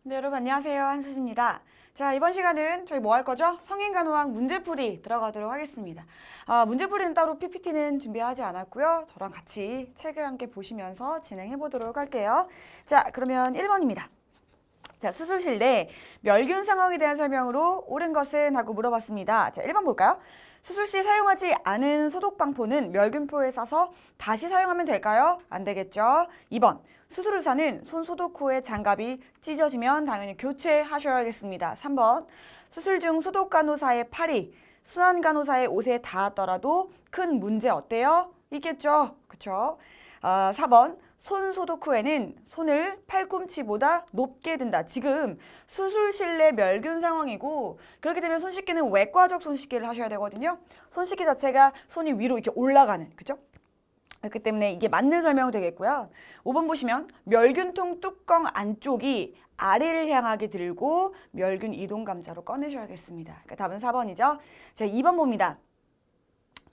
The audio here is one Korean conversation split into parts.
네, 여러분 안녕하세요. 한수지입니다. 자, 이번 시간은 저희 뭐 할 거죠? 성인간호학 문제풀이 들어가도록 하겠습니다. 문제풀이는 따로 PPT는 준비하지 않았고요. 저랑 같이 책을 함께 보시면서 진행해 보도록 할게요. 자, 그러면 1번입니다. 자, 수술실 내 멸균 상황에 대한 설명으로 옳은 것은 하고 물어봤습니다. 자, 1번 볼까요? 수술 시 사용하지 않은 소독방포는 멸균포에 싸서 다시 사용하면 될까요? 안 되겠죠. 2번, 수술 의사는 손 소독 후에 장갑이 찢어지면 당연히 교체하셔야겠습니다. 3번, 수술 중 소독 간호사의 팔이 순환 간호사의 옷에 닿았더라도 큰 문제 어때요? 있겠죠. 그쵸? 4번, 손 소독 후에는 손을 팔꿈치보다 높게 든다. 지금 수술실 내 멸균 상황이고 그렇게 되면 손 씻기는 외과적 손 씻기를 하셔야 되거든요. 손 씻기 자체가 손이 위로 이렇게 올라가는, 그죠? 그렇기 때문에 이게 맞는 설명이 되겠고요. 5번 보시면 멸균통 뚜껑 안쪽이 아래를 향하게 들고 멸균 이동 감자로 꺼내셔야겠습니다. 그러니까 답은 4번이죠. 자, 2번 봅니다.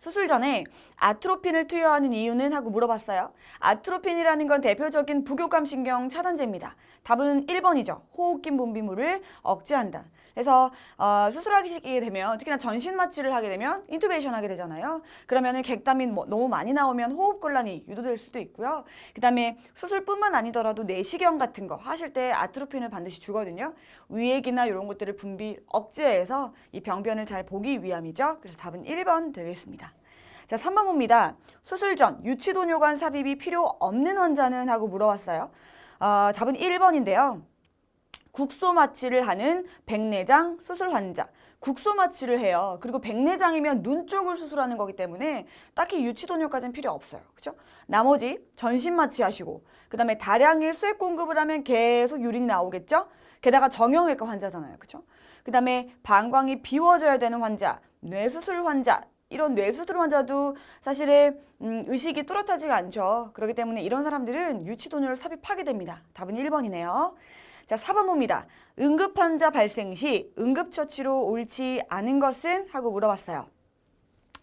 수술 전에 아트로핀을 투여하는 이유는 하고 물어봤어요. 아트로핀이라는 건 대표적인 부교감 신경 차단제입니다. 답은 1번이죠. 호흡기 분비물을 억제한다. 그래서 수술하게 되면 특히나 전신 마취를 하게 되면 인투베이션 하게 되잖아요. 그러면은 객담이 너무 많이 나오면 호흡곤란이 유도될 수도 있고요. 그다음에 수술뿐만 아니더라도 내시경 같은 거 하실 때 아트로핀을 반드시 주거든요. 위액이나 이런 것들을 분비 억제해서 이 병변을 잘 보기 위함이죠. 그래서 답은 1번 되겠습니다. 자, 3번 봅니다. 수술 전 유치도뇨관 삽입이 필요 없는 환자는 하고 물어봤어요. 답은 1번인데요. 국소 마취를 하는 백내장 수술 환자. 국소 마취를 해요. 그리고 백내장이면 눈 쪽을 수술하는 거기 때문에 딱히 유치도뇨까지는 필요 없어요. 그렇죠? 나머지 전신 마취하시고 그다음에 다량의 수액 공급을 하면 계속 유린이 나오겠죠? 게다가 정형외과 환자잖아요. 그렇죠? 그다음에 방광이 비워져야 되는 환자, 뇌수술 환자, 이런 뇌수술 환자도 사실은 의식이 뚜렷하지가 않죠. 그렇기 때문에 이런 사람들은 유치도뇨를 삽입하게 됩니다. 답은 1번이네요. 자, 4번 봅니다. 응급환자 발생 시 응급처치로 옳지 않은 것은? 하고 물어봤어요.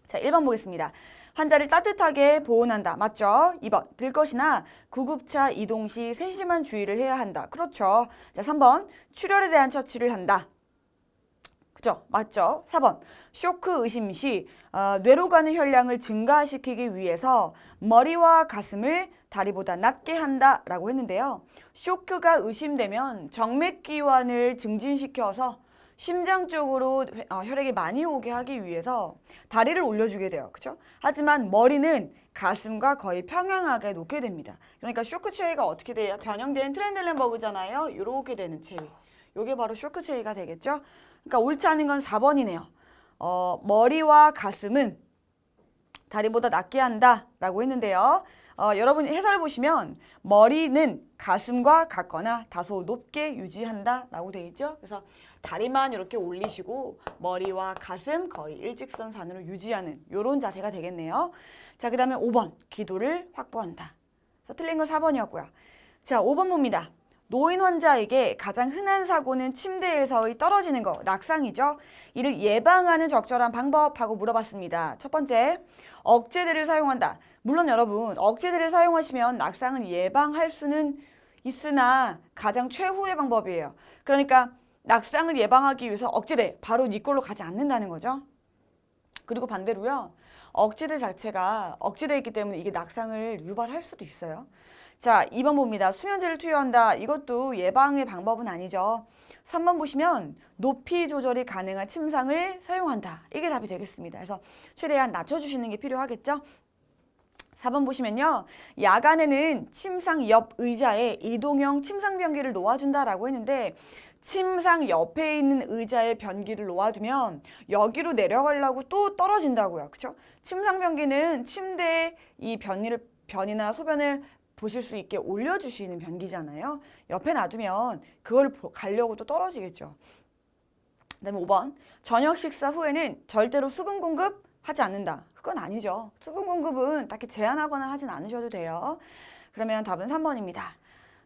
자, 1번 보겠습니다. 환자를 따뜻하게 보온한다. 맞죠? 2번, 들 것이나 구급차 이동 시 세심한 주의를 해야 한다. 그렇죠. 자, 3번, 출혈에 대한 처치를 한다. 그죠? 맞죠? 4번, 쇼크 의심 시 뇌로 가는 혈량을 증가시키기 위해서 머리와 가슴을 다리보다 낮게 한다라고 했는데요. 쇼크가 의심되면 정맥기환을 증진시켜서 심장 쪽으로 혈액이 많이 오게 하기 위해서 다리를 올려주게 돼요. 그렇죠? 하지만 머리는 가슴과 거의 평행하게 놓게 됩니다. 그러니까 쇼크 체위가 어떻게 돼요? 변형된 트렌들렌버그잖아요. 이렇게 되는 체위. 이게 바로 쇼크 체위가 되겠죠? 그러니까 옳지 않은 건 4번이네요. 머리와 가슴은 다리보다 낮게 한다라고 했는데요. 여러분이 해설 보시면 머리는 가슴과 같거나 다소 높게 유지한다라고 되어 있죠. 그래서 다리만 이렇게 올리시고 머리와 가슴 거의 일직선상으로 유지하는 이런 자세가 되겠네요. 자, 그 다음에 5번 기도를 확보한다. 그래서 틀린 건 4번이었고요. 자, 5번 봅니다. 노인 환자에게 가장 흔한 사고는 침대에서의 떨어지는 거, 낙상이죠. 이를 예방하는 적절한 방법하고 물어봤습니다. 첫 번째, 억제대를 사용한다. 물론 여러분, 억제대를 사용하시면 낙상을 예방할 수는 있으나 가장 최후의 방법이에요. 그러니까 낙상을 예방하기 위해서 억제대, 바로 이걸로 가지 않는다는 거죠. 그리고 반대로요, 억제대 자체가 억제되어 있기 때문에 이게 낙상을 유발할 수도 있어요. 자, 2번 봅니다. 수면제를 투여한다. 이것도 예방의 방법은 아니죠. 3번 보시면 높이 조절이 가능한 침상을 사용한다. 이게 답이 되겠습니다. 그래서 최대한 낮춰주시는 게 필요하겠죠. 4번 보시면요. 야간에는 침상 옆 의자에 이동형 침상 변기를 놓아준다라고 했는데 침상 옆에 있는 의자에 변기를 놓아두면 여기로 내려가려고 또 떨어진다고요. 그렇죠? 침상 변기는 침대에 이 변이나 소변을 보실 수 있게 올려주시는 변기잖아요. 옆에 놔두면 그걸 가려고 또 떨어지겠죠. 그다음에 5번. 저녁 식사 후에는 절대로 수분 공급하지 않는다. 그건 아니죠. 수분 공급은 딱히 제한하거나 하진 않으셔도 돼요. 그러면 답은 3번입니다.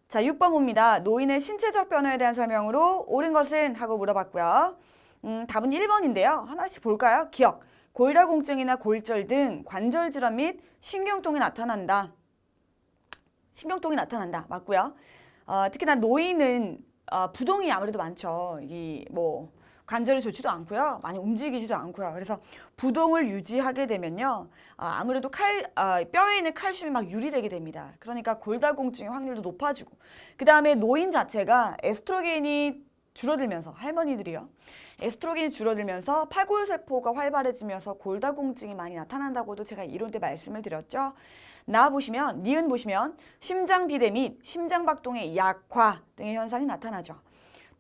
자, 6번 봅니다. 노인의 신체적 변화에 대한 설명으로 옳은 것은? 하고 물어봤고요. 답은 1번인데요. 하나씩 볼까요? 기억. 골다공증이나 골절 등 관절 질환 및 신경통이 나타난다. 신경통이 나타난다. 맞고요. 특히나 노인은 부동이 아무래도 많죠. 이 뭐 관절이 좋지도 않고요. 많이 움직이지도 않고요. 그래서 부동을 유지하게 되면요. 아무래도 뼈에 있는 칼슘이 막 유리되게 됩니다. 그러니까 골다공증의 확률도 높아지고 그 다음에 노인 자체가 에스트로겐이 줄어들면서 할머니들이요. 에스트로겐이 줄어들면서 팔골세포가 활발해지면서 골다공증이 많이 나타난다고도 제가 이론 때 말씀을 드렸죠. 니은 보시면 심장 비대 및 심장 박동의 약화 등의 현상이 나타나죠.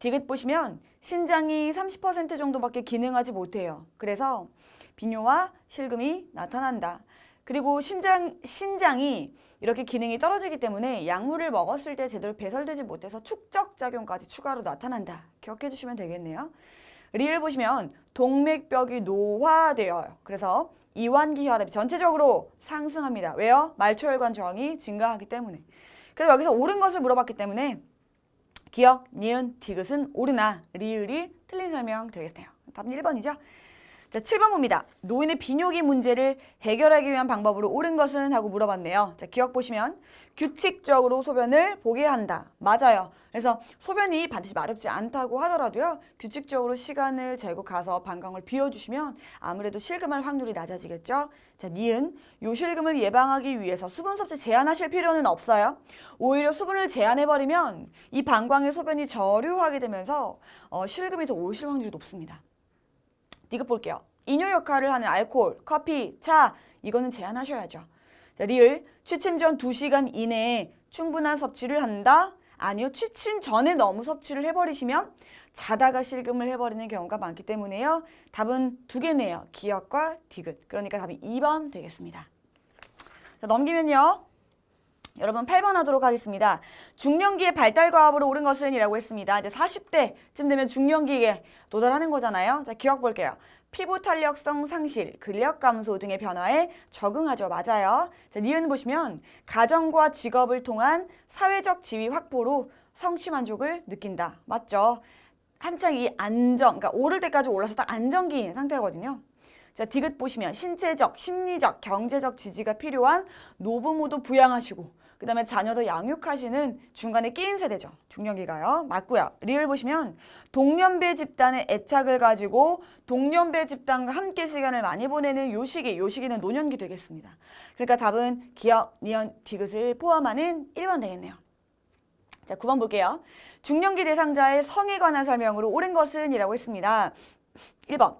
디귿 보시면 신장이 30% 정도밖에 기능하지 못해요. 그래서 비뇨와 실금이 나타난다. 그리고 신장이 이렇게 기능이 떨어지기 때문에 약물을 먹었을 때 제대로 배설되지 못해서 축적작용까지 추가로 나타난다. 기억해 주시면 되겠네요. 리을 보시면 동맥벽이 노화되어요. 그래서 이완기 혈압이 전체적으로 상승합니다. 왜요? 말초혈관 저항이 증가하기 때문에. 그리고 여기서 옳은 것을 물어봤기 때문에 기억, 니은, 디귿은 옳으나 리을이 틀린 설명 되겠네요. 답은 1번이죠. 자, 7번 봅니다. 노인의 비뇨기 문제를 해결하기 위한 방법으로 옳은 것은? 하고 물어봤네요. 자, 기억 보시면 규칙적으로 소변을 보게 한다. 맞아요. 그래서 소변이 반드시 마렵지 않다고 하더라도요. 규칙적으로 시간을 재고 가서 방광을 비워주시면 아무래도 실금할 확률이 낮아지겠죠. 자, 니은. 요실금을 예방하기 위해서 수분 섭취 제한하실 필요는 없어요. 오히려 수분을 제한해버리면 이 방광의 소변이 저류하게 되면서 실금이 더 오실 확률이 높습니다. 디귿 볼게요. 이뇨 역할을 하는 알코올, 커피, 차 이거는 제한하셔야죠. 자, 리을. 취침 전 2시간 이내에 충분한 섭취를 한다? 아니요. 취침 전에 너무 섭취를 해버리시면 자다가 실금을 해버리는 경우가 많기 때문에요. 답은 2개네요. 기억과 디귿. 그러니까 답이 2번 되겠습니다. 자, 넘기면요. 여러분 8번 하도록 하겠습니다. 중년기의 발달과업으로 옳은 것은? 이라고 했습니다. 이제 40대쯤 되면 중년기에 도달하는 거잖아요. 자, 기억 볼게요. 피부 탄력성 상실, 근력 감소 등의 변화에 적응하죠. 맞아요. 자, 니은 보시면 가정과 직업을 통한 사회적 지위 확보로 성취 만족을 느낀다. 맞죠? 한창 이 그러니까 오를 때까지 올라서 딱 안정기인 상태거든요. 자, 디귿 보시면 신체적, 심리적, 경제적 지지가 필요한 노부모도 부양하시고 그 다음에 자녀도 양육하시는 중간에 끼인 세대죠. 중년기가요. 맞고요. 리을 보시면 동년배 집단의 애착을 가지고 동년배 집단과 함께 시간을 많이 보내는 요 시기는 노년기 되겠습니다. 그러니까 답은 기억, 니은, 디귿을 포함하는 1번 되겠네요. 자, 9번 볼게요. 중년기 대상자의 성에 관한 설명으로 옳은 것은? 이라고 했습니다. 1번.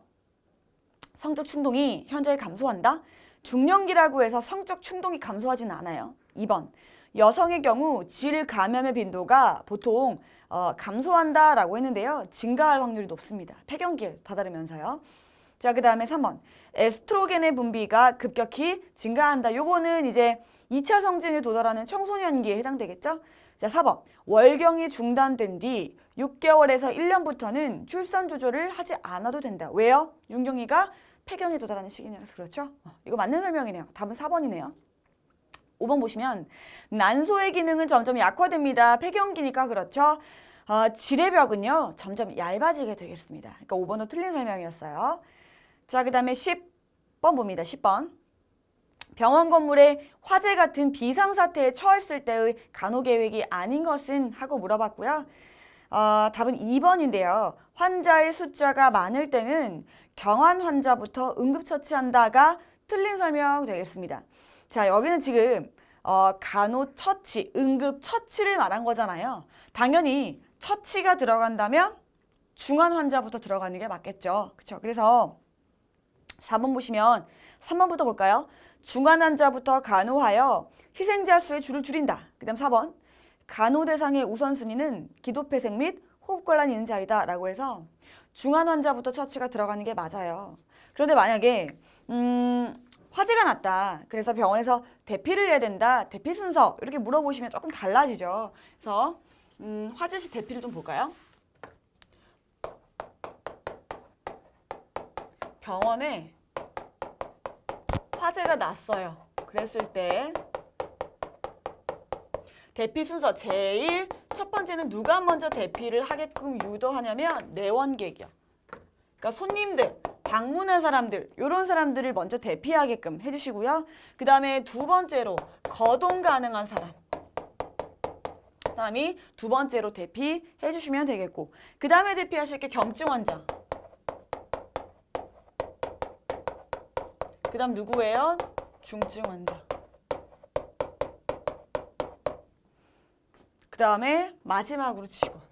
성적 충동이 현저히 감소한다? 중년기라고 해서 성적 충동이 감소하지는 않아요. 2번. 여성의 경우 질 감염의 빈도가 보통 감소한다라고 했는데요. 증가할 확률이 높습니다. 폐경기에 다다르면서요. 자, 그 다음에 3번. 에스트로겐의 분비가 급격히 증가한다. 요거는 이제 2차 성징에 도달하는 청소년기에 해당되겠죠? 자, 4번. 월경이 중단된 뒤 6개월에서 1년부터는 출산 조절을 하지 않아도 된다. 왜요? 윤경이가 폐경에 도달하는 시기라서 그렇죠? 이거 맞는 설명이네요. 답은 4번이네요. 5번 보시면 난소의 기능은 점점 약화됩니다. 폐경기니까 그렇죠? 지뢰벽은요. 점점 얇아지게 되겠습니다. 그러니까 5번도 틀린 설명이었어요. 자, 그 다음에 10번 봅니다. 10번. 병원 건물에 화재 같은 비상사태에 처했을 때의 간호계획이 아닌 것은? 하고 물어봤고요. 답은 2번인데요. 환자의 숫자가 많을 때는 경환 환자부터 응급처치한다가 틀린 설명 되겠습니다. 자, 여기는 지금 간호처치, 응급처치를 말한 거잖아요. 당연히 처치가 들어간다면 중환 환자부터 들어가는 게 맞겠죠. 그렇죠? 그래서 4번 보시면 3번부터 볼까요? 중환 환자부터 간호하여 희생자 수의 줄을 줄인다. 그 다음 4번. 간호 대상의 우선순위는 기도폐색 및 호흡곤란이 있는 자이다 라고 해서 중환 환자부터 처치가 들어가는 게 맞아요. 그런데 만약에 화재가 났다. 그래서 병원에서 대피를 해야 된다. 대피 순서 이렇게 물어보시면 조금 달라지죠. 그래서 화재 시 대피를 좀 볼까요? 병원에 화재가 났어요. 그랬을 때 대피 순서 제일 첫 번째는 누가 먼저 대피를 하게끔 유도하냐면 내원객이요. 그러니까 손님들, 방문한 사람들, 이런 사람들을 먼저 대피하게끔 해주시고요. 그 다음에 두 번째로 거동 가능한 사람. 사람이 두 번째로 대피해 주시면 되겠고, 그 다음에 대피하실 게 경증 환자. 그 다음 누구예요? 중증 환자. 그 다음에 마지막으로 직원.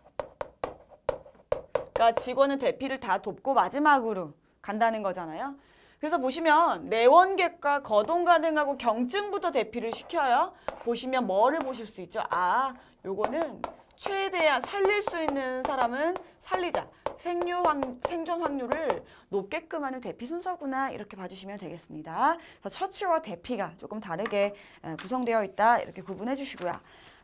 그러니까 직원은 대피를 다 돕고 마지막으로 간다는 거잖아요. 그래서 보시면 내원객과 거동 가능하고 경증부터 대피를 시켜요. 보시면 뭐를 보실 수 있죠? 아, 요거는 최대한 살릴 수 있는 사람은 살리자. 생존 확률을 높게끔 하는 대피 순서구나, 이렇게 봐주시면 되겠습니다. 그래서 처치와 대피가 조금 다르게 구성되어 있다, 이렇게 구분해 주시고요.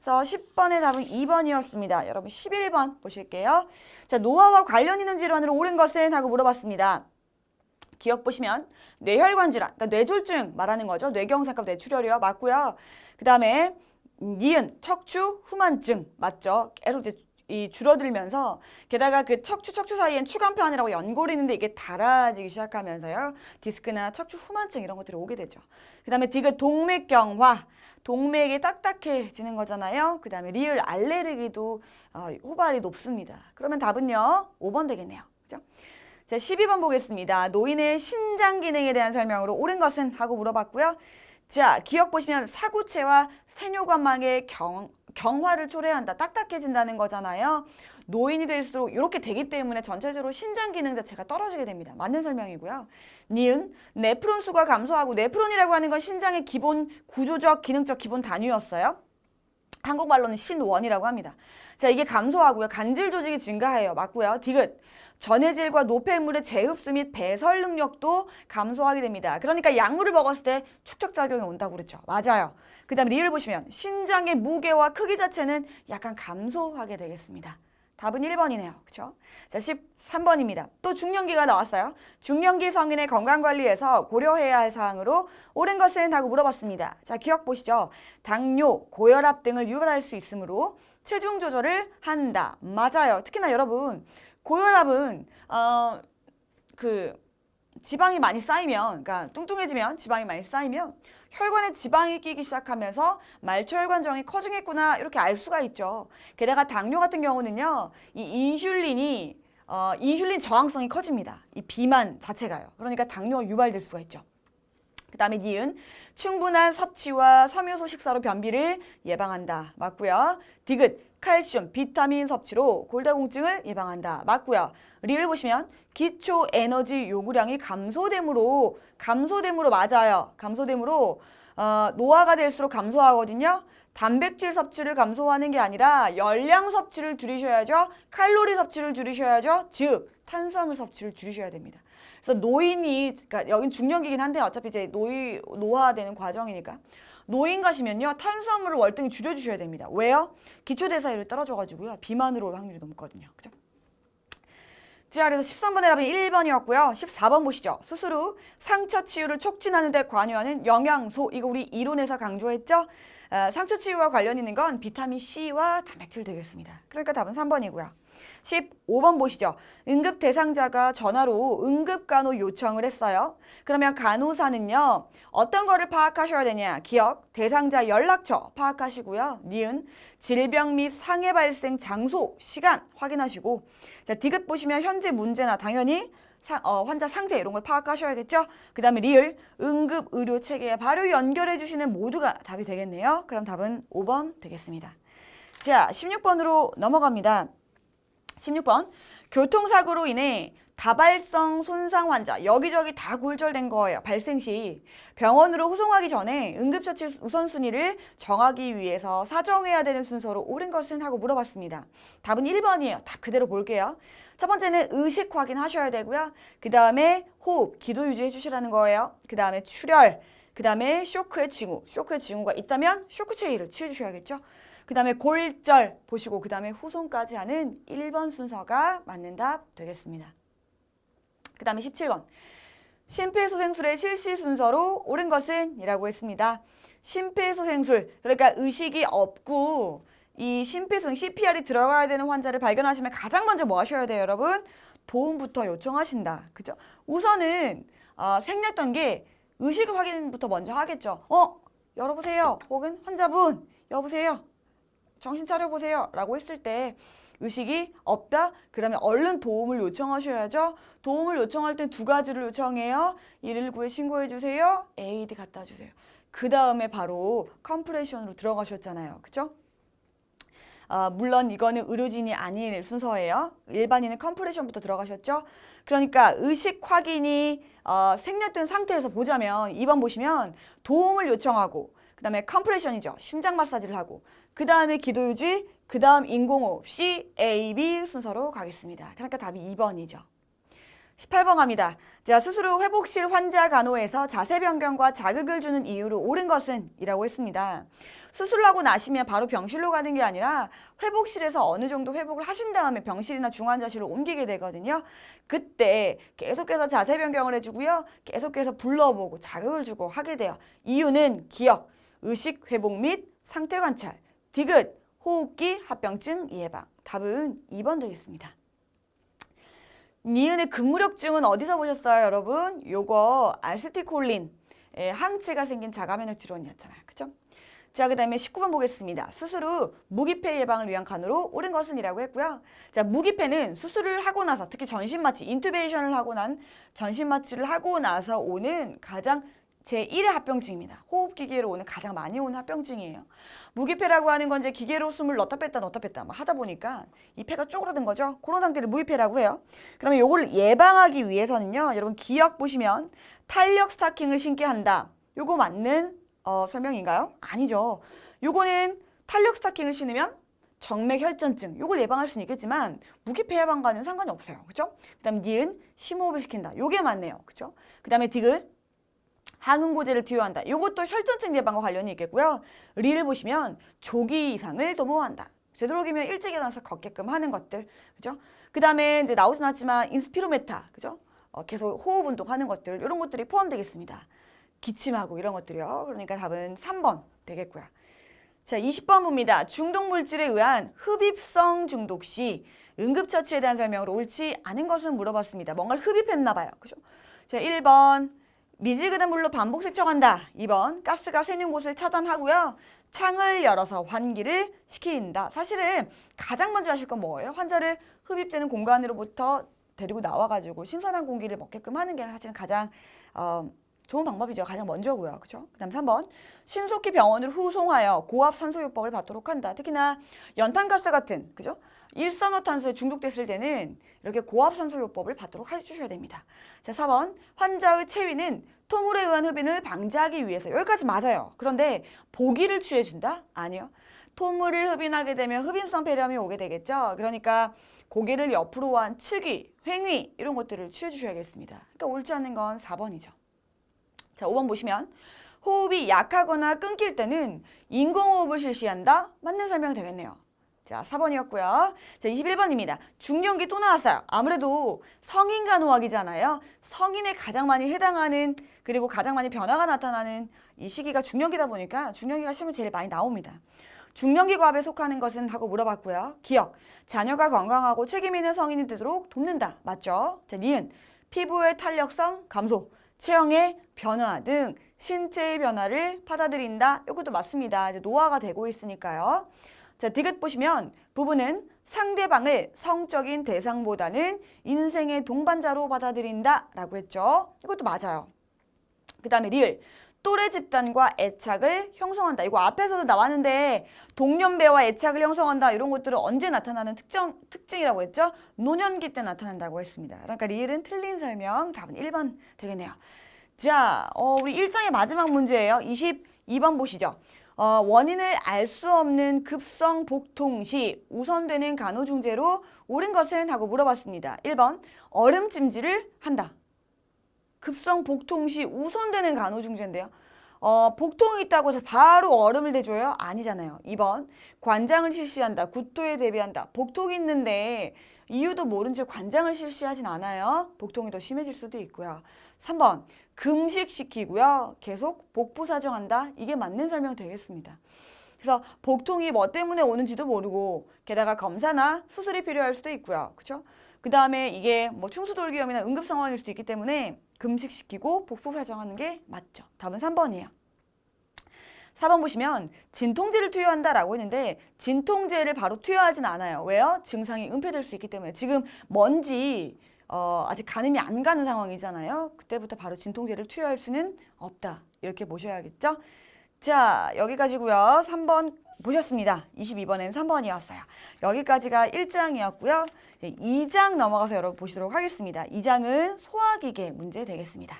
그래서 10번의 답은 2번이었습니다. 여러분 11번 보실게요. 자, 노화와 관련 있는 질환으로 옳은 것은? 하고 물어봤습니다. 기억 보시면 뇌혈관 질환, 그러니까 뇌졸중 말하는 거죠. 뇌경색과 뇌출혈이요. 맞고요. 그 다음에 니은 척추 후만증 맞죠. 계속 이제 이 줄어들면서, 게다가 그 척추 사이엔 추간판이라고 연골이 있는데 이게 닳아지기 시작하면서요. 디스크나 척추 후만증 이런 것들이 오게 되죠. 그 다음에 디귿 동맥경화, 동맥이 딱딱해지는 거잖아요. 그 다음에 리을 알레르기도 호발이 높습니다. 그러면 답은요 5번 되겠네요. 그죠? 자, 12번 보겠습니다. 노인의 신장 기능에 대한 설명으로 옳은 것은? 하고 물어봤고요. 자, 기억 보시면 사구체와 세뇨관막의 경화를 초래한다. 딱딱해진다는 거잖아요. 노인이 될수록 이렇게 되기 때문에 전체적으로 신장 기능 자체가 떨어지게 됩니다. 맞는 설명이고요. 니은 네프론 수가 감소하고, 네프론이라고 하는 건 신장의 기본 구조적 기능적 기본 단위였어요. 한국말로는 신원이라고 합니다. 자, 이게 감소하고요. 간질 조직이 증가해요. 맞고요. 디귿 전해질과 노폐물의 재흡수 및 배설 능력도 감소하게 됩니다. 그러니까 약물을 먹었을 때 축적작용이 온다고 그랬죠. 맞아요. 그 다음 리을 보시면 신장의 무게와 크기 자체는 약간 감소하게 되겠습니다. 답은 1번이네요. 그렇죠? 자, 13번입니다. 또 중년기가 나왔어요. 중년기 성인의 건강관리에서 고려해야 할 사항으로 옳은 것은? 하고 물어봤습니다. 자, 기억 보시죠. 당뇨, 고혈압 등을 유발할 수 있으므로 체중 조절을 한다. 맞아요. 특히나 여러분, 고혈압은 지방이 많이 쌓이면, 그러니까 뚱뚱해지면, 지방이 많이 쌓이면 혈관에 지방이 끼기 시작하면서 말초혈관정이 커지겠구나, 이렇게 알 수가 있죠. 게다가 당뇨 같은 경우는요, 이 인슐린 저항성이 커집니다. 이 비만 자체가요. 그러니까 당뇨가 유발될 수가 있죠. 그 다음에 니은 충분한 섭취와 섬유소 식사로 변비를 예방한다. 맞고요. 디귿 칼슘, 비타민 섭취로 골다공증을 예방한다. 맞고요. 리을 보시면 기초 에너지 요구량이 감소됨으로 맞아요. 감소됨으로 노화가 될수록 감소하거든요. 단백질 섭취를 감소하는 게 아니라 열량 섭취를 줄이셔야죠. 칼로리 섭취를 줄이셔야죠. 즉 탄수화물 섭취를 줄이셔야 됩니다. 그래서 노인이, 그러니까 여긴 중년기긴 한데 어차피 이제 노화되는 과정이니까 노인 가시면요 탄수화물을 월등히 줄여주셔야 됩니다. 왜요? 기초대사율이 떨어져가지고요 비만으로 올 확률이 높거든요. 그죠? 자, 그래서 13번의 답은 1번이었고요. 14번 보시죠. 수술 후 상처 치유를 촉진하는 데 관여하는 영양소, 이거 우리 이론에서 강조했죠? 상처 치유와 관련 있는 건 비타민 C와 단백질 되겠습니다. 그러니까 답은 3번이고요. 15번 보시죠. 응급 대상자가 전화로 응급간호 요청을 했어요. 그러면 간호사는요, 어떤 거를 파악하셔야 되냐? 기억, 대상자 연락처 파악하시고요. 니은, 질병 및 상해 발생 장소, 시간 확인하시고, 자, 디귿 보시면 현재 문제나 당연히 환자 상태 이런 걸 파악하셔야겠죠? 그 다음에 리을, 응급 의료 체계에 바로 연결해 주시는 모두가 답이 되겠네요. 그럼 답은 5번 되겠습니다. 자, 16번으로 넘어갑니다. 16번, 교통사고로 인해 다발성 손상 환자, 여기저기 다 골절된 거예요. 발생 시 병원으로 후송하기 전에 응급처치 우선순위를 정하기 위해서 사정해야 되는 순서로 옳은 것은? 하고 물어봤습니다. 답은 1번이에요. 답 그대로 볼게요. 첫 번째는 의식 확인하셔야 되고요. 그 다음에 호흡, 기도 유지해 주시라는 거예요. 그 다음에 출혈, 그 다음에 쇼크의 징후가 있다면 쇼크 체위를 취해 주셔야겠죠. 그 다음에 골절 보시고 그 다음에 후송까지 하는 1번 순서가 맞는 답 되겠습니다. 그 다음에 17번. 심폐소생술의 실시 순서로 옳은 것은? 이라고 했습니다. 심폐소생술, 그러니까 의식이 없고 이 심폐소생, CPR이 들어가야 되는 환자를 발견하시면 가장 먼저 뭐 하셔야 돼요, 여러분? 도움부터 요청하신다. 그죠? 우선은 생략단계 의식 확인부터 먼저 하겠죠. 열어보세요. 혹은 환자분, 여보세요. 정신 차려보세요 라고 했을 때 의식이 없다? 그러면 얼른 도움을 요청하셔야죠. 도움을 요청할 땐 두 가지를 요청해요. 119에 신고해주세요. AED 갖다 주세요. 그 다음에 바로 컴프레션으로 들어가셨잖아요. 그죠? 물론 이거는 의료진이 아닌 순서예요. 일반인은 컴프레션부터 들어가셨죠. 그러니까 의식 확인이 생략된 상태에서 보자면 2번 보시면 도움을 요청하고 그 다음에 컴프레션이죠. 심장 마사지를 하고 그 다음에 기도 유지, 그 다음 인공호흡 C, A, B 순서로 가겠습니다. 그러니까 답이 2번이죠. 18번 갑니다. 자, 수술 후 회복실 환자 간호에서 자세 변경과 자극을 주는 이유로 옳은 것은? 이라고 했습니다. 수술하고 나시면 바로 병실로 가는 게 아니라 회복실에서 어느 정도 회복을 하신 다음에 병실이나 중환자실로 옮기게 되거든요. 그때 계속해서 자세 변경을 해주고요. 계속해서 불러보고 자극을 주고 하게 돼요. 이유는 기억, 의식 회복 및 상태 관찰, 디귿, 호흡기, 합병증 예방. 답은 2번 되겠습니다. 니은의 근무력증은 어디서 보셨어요, 여러분? 요거 알세틸콜린 항체가 생긴 자가면역 질환이었잖아요. 그죠? 자, 그 다음에 19번 보겠습니다. 수술 후 무기폐 예방을 위한 간호로 옳은 것은? 이라고 했고요. 자, 무기폐는 수술을 하고 나서 특히 전신마취, 인투베이션을 하고 난 전신마취를 하고 나서 오는 가장 제1의 합병증입니다. 호흡기계로 오는 가장 많이 오는 합병증이에요. 무기폐라고 하는 건 이제 기계로 숨을 넣었다 뺐다 막 하다 보니까 이 폐가 쪼그라든 거죠. 그런 상태를 무기폐라고 해요. 그러면 요거를 예방하기 위해서는요. 여러분 기억 보시면 탄력 스타킹을 신게 한다. 요거 맞는 설명인가요? 아니죠. 요거는 탄력 스타킹을 신으면 정맥 혈전증 요걸 예방할 수는 있겠지만 무기폐 예방과는 상관이 없어요. 그죠? 그다음 니은 심호흡을 시킨다. 요게 맞네요. 그죠? 그다음에 디귿 항응고제를 투여한다. 이것도 혈전증 예방과 관련이 있겠고요. 리를 보시면 조기 이상을 도모한다. 되도록이면 일찍 일어나서 걷게끔 하는 것들, 그죠? 그 다음에 이제 나오진 않았지만 인스피로메타, 그죠? 계속 호흡 운동하는 것들, 이런 것들이 포함되겠습니다. 기침하고 이런 것들이요. 그러니까 답은 3번 되겠고요. 자, 20번 봅니다. 중독 물질에 의한 흡입성 중독 시 응급처치에 대한 설명으로 옳지 않은 것은 물어봤습니다. 뭔가를 흡입했나 봐요, 그죠? 자, 1번. 미지근한 물로 반복 세척한다. 2번 가스가 새는 곳을 차단하고요. 창을 열어서 환기를 시킨다. 사실은 가장 먼저 하실 건 뭐예요? 환자를 흡입되는 공간으로부터 데리고 나와가지고 신선한 공기를 먹게끔 하는 게 사실은 가장 좋은 방법이죠. 가장 먼저고요. 그죠? 그 다음 3번 신속히 병원으로 후송하여 고압 산소요법을 받도록 한다. 특히나 연탄가스 같은 그죠? 일산화탄소에 중독됐을 때는 이렇게 고압산소요법을 받도록 해주셔야 됩니다. 자, 4번 환자의 체위는 토물에 의한 흡인을 방지하기 위해서 여기까지 맞아요. 그런데 보기를 취해준다? 아니요. 토물을 흡인하게 되면 흡인성 폐렴이 오게 되겠죠. 그러니까 고개를 옆으로 한 측위, 횡위 이런 것들을 취해주셔야겠습니다. 그러니까 옳지 않는 건 4번이죠. 자, 5번 보시면 호흡이 약하거나 끊길 때는 인공호흡을 실시한다? 맞는 설명이 되겠네요. 자, 4번이었고요. 자, 21번입니다. 중년기 또 나왔어요. 아무래도 성인 간호학이잖아요. 성인에 가장 많이 해당하는 그리고 가장 많이 변화가 나타나는 이 시기가 중년기다 보니까 중년기가 시험에 제일 많이 나옵니다. 중년기 과업에 속하는 것은 하고 물어봤고요. 기억, 자녀가 건강하고 책임 있는 성인이 되도록 돕는다. 맞죠? 자, 니은, 피부의 탄력성 감소, 체형의 변화 등 신체의 변화를 받아들인다. 이것도 맞습니다. 이제 노화가 되고 있으니까요. 자, 디귿 보시면 부부는 상대방을 성적인 대상보다는 인생의 동반자로 받아들인다 라고 했죠. 이것도 맞아요. 그 다음에 리을, 또래 집단과 애착을 형성한다. 이거 앞에서도 나왔는데 동년배와 애착을 형성한다. 이런 것들은 언제 나타나는 특징이라고 했죠? 노년기 때 나타난다고 했습니다. 그러니까 리을은 틀린 설명, 답은 1번 되겠네요. 자, 우리 1장의 마지막 문제예요. 22번 보시죠. 원인을 알 수 없는 급성 복통 시 우선되는 간호중재로 옳은 것은? 하고 물어봤습니다. 1번 얼음찜질을 한다. 급성 복통 시 우선되는 간호중재인데요. 복통이 있다고 해서 바로 얼음을 대줘요? 아니잖아요. 2번 관장을 실시한다. 구토에 대비한다. 복통이 있는데 이유도 모른 채 관장을 실시하진 않아요. 복통이 더 심해질 수도 있고요. 3번 금식시키고요. 계속 복부 사정한다. 이게 맞는 설명 되겠습니다. 그래서 복통이 뭐 때문에 오는지도 모르고 게다가 검사나 수술이 필요할 수도 있고요. 그렇죠? 그 다음에 이게 뭐 충수돌기염이나 응급 상황일 수도 있기 때문에 금식시키고 복부 사정하는 게 맞죠. 답은 3번이에요. 4번 보시면 진통제를 투여한다라고 했는데 진통제를 바로 투여하진 않아요. 왜요? 증상이 은폐될 수 있기 때문에. 지금 뭔지 아직 가늠이 안 가는 상황이잖아요. 그때부터 바로 진통제를 투여할 수는 없다. 이렇게 보셔야겠죠? 자, 여기까지고요. 3번 보셨습니다. 22번에는 3번이었어요. 여기까지가 1장이었고요. 2장 넘어가서 여러분 보시도록 하겠습니다. 2장은 소화기계 문제 되겠습니다.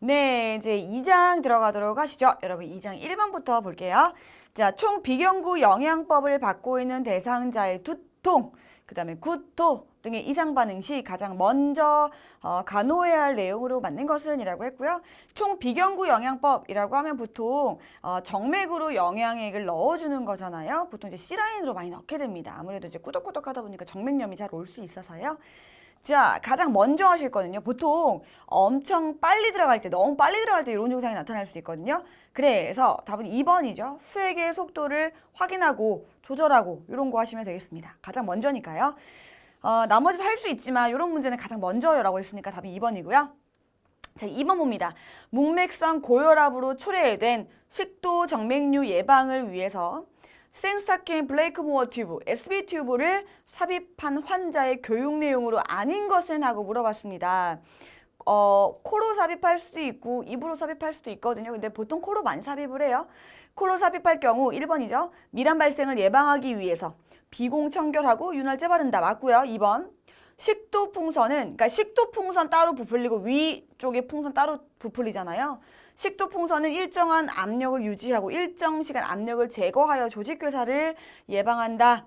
네, 이제 2장 들어가도록 하시죠. 여러분 2장 1번부터 볼게요. 자, 총 비경구 영양법을 받고 있는 대상자의 두통, 그 다음에 구토 등의 이상 반응 시 가장 먼저 간호해야 할 내용으로 맞는 것은 이라고 했고요. 총 비경구 영양법이라고 하면 보통 정맥으로 영양액을 넣어주는 거잖아요. 보통 이제 C라인으로 많이 넣게 됩니다. 아무래도 이제 꾸덕꾸덕 하다 보니까 정맥염이 잘 올 수 있어서요. 자, 가장 먼저 하실 거는요. 보통 엄청 빨리 들어갈 때, 너무 빨리 들어갈 때 이런 증상이 나타날 수 있거든요. 그래서 답은 2번이죠. 수액의 속도를 확인하고 조절하고 이런 거 하시면 되겠습니다. 가장 먼저니까요. 나머지도 할 수 있지만 이런 문제는 가장 먼저라고 했으니까 답이 2번이고요. 자, 2번 봅니다. 문맥성 고혈압으로 초래된 식도 정맥류 예방을 위해서 생스타킨 블레이크모어 튜브, SB 튜브를 삽입한 환자의 교육 내용으로 아닌 것은 하고 물어봤습니다. 코로 삽입할 수도 있고 입으로 삽입할 수도 있거든요. 근데 보통 코로 많이 삽입을 해요. 코로 삽입할 경우 1번이죠. 미란 발생을 예방하기 위해서 비공청결하고 윤활제 바른다. 맞고요. 2번. 식도 풍선은, 그러니까 식도 풍선 따로 부풀리고 위쪽에 풍선 따로 부풀리잖아요. 식도 풍선은 일정한 압력을 유지하고 일정 시간 압력을 제거하여 조직괴사를 예방한다.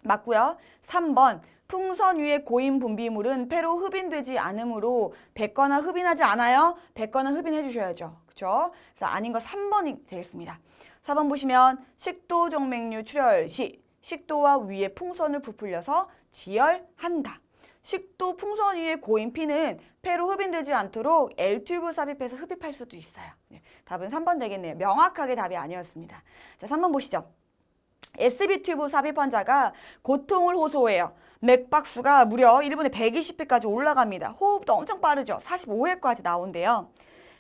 맞고요. 3번. 풍선 위의 고인 분비물은 폐로 흡인되지 않으므로 뱉거나 흡인하지 않아요. 뱉거나 흡인해 주셔야죠. 그렇죠? 그래서 아닌 거 3번이 되겠습니다. 4번 보시면 식도 정맥류 출혈 시 식도와 위에 풍선을 부풀려서 지혈한다. 식도 풍선 위에 고인 피는 폐로 흡인되지 않도록 L튜브 삽입해서 흡입할 수도 있어요. 네, 답은 3번 되겠네요. 명확하게 답이 아니었습니다. 자, 3번 보시죠. SB 튜브 삽입 환자가 고통을 호소해요. 맥박수가 무려 1분에 120회까지 올라갑니다. 호흡도 엄청 빠르죠. 45회까지 나온대요.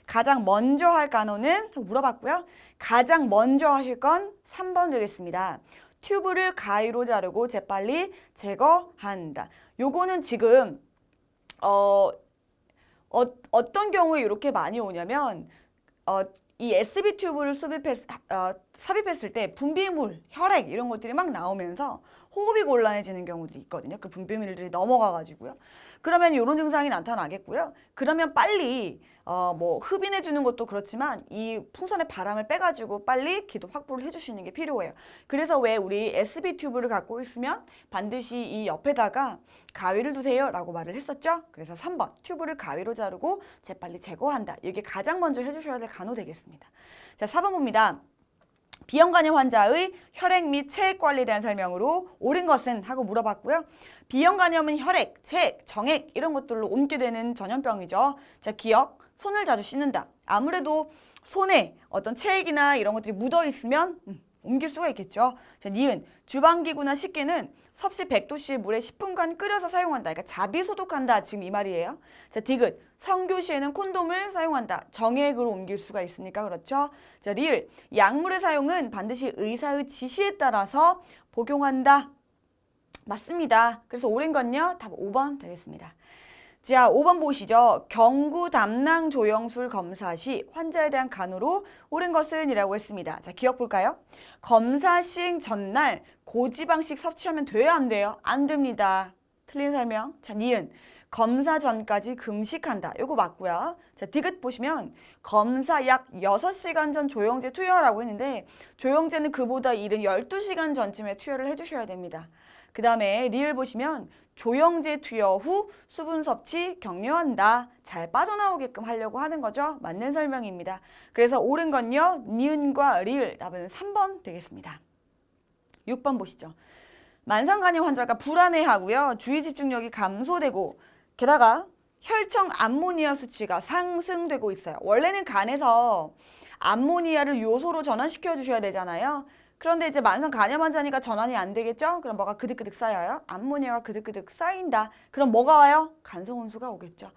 가장 먼저 할 간호는 물어봤고요. 가장 먼저 하실 건 3번 되겠습니다. 튜브를 가위로 자르고 재빨리 제거한다. 요거는 지금 어떤 경우에 이렇게 많이 오냐면 이 SB 튜브를 삽입했을 때 분비물, 혈액 이런 것들이 막 나오면서 호흡이 곤란해지는 경우도 있거든요. 그 분비물들이 넘어가가지고요. 그러면 이런 증상이 나타나겠고요. 그러면 빨리 뭐 흡인해 주는 것도 그렇지만 이 풍선의 바람을 빼가지고 빨리 기도 확보를 해주시는 게 필요해요. 그래서 왜 우리 SB 튜브를 갖고 있으면 반드시 이 옆에다가 가위를 두세요 라고 말을 했었죠. 그래서 3번 튜브를 가위로 자르고 재빨리 제거한다. 이게 가장 먼저 해주셔야 될 간호 되겠습니다. 자, 4번 봅니다. 비형간염 환자의 혈액 및 체액 관리에 대한 설명으로 옳은 것은 하고 물어봤고요. 비형간염은 혈액, 체액, 정액 이런 것들로 옮게 되는 전염병이죠. 자, 기억, 손을 자주 씻는다. 아무래도 손에 어떤 체액이나 이런 것들이 묻어 있으면 옮길 수가 있겠죠. 자, 니은, 주방기구나 식기는 섭씨 100도씨의 물에 10분간 끓여서 사용한다. 그러니까 자비 소독한다. 지금 이 말이에요. 자, 디귿, 성교 시에는 콘돔을 사용한다. 정액으로 옮길 수가 있으니까 그렇죠. 자, 리을, 약물의 사용은 반드시 의사의 지시에 따라서 복용한다. 맞습니다. 그래서 옳은 건요. 답 5번 되겠습니다. 자, 5번 보시죠. 경구 담낭 조영술 검사 시 환자에 대한 간호로 옳은 것은 이라고 했습니다. 자, 기억 볼까요? 검사 시행 전날 고지방식 섭취하면 돼요, 안 돼요? 안 됩니다. 틀린 설명. 자, 니은. 검사 전까지 금식한다. 요거 맞고요. 자, 디귿 보시면 검사 약 6시간 전 조영제 투여라고 했는데 조영제는 그보다 이른 12시간 전쯤에 투여를 해주셔야 됩니다. 그 다음에 리을 보시면 조영제 투여 후 수분 섭취 격려한다. 잘 빠져나오게끔 하려고 하는 거죠. 맞는 설명입니다. 그래서 옳은 건요. 니은과 리을 답은 3번 되겠습니다. 6번 보시죠. 만성간염 환자가 불안해하고요. 주의 집중력이 감소되고 게다가 혈청 암모니아 수치가 상승되고 있어요. 원래는 간에서 암모니아를 요소로 전환시켜 주셔야 되잖아요. 그런데 이제 만성 간염 환자니까 전환이 안 되겠죠? 그럼 뭐가 그득그득 쌓여요? 암모니아가 그득그득 쌓인다. 그럼 뭐가 와요? 간성혼수가 오겠죠.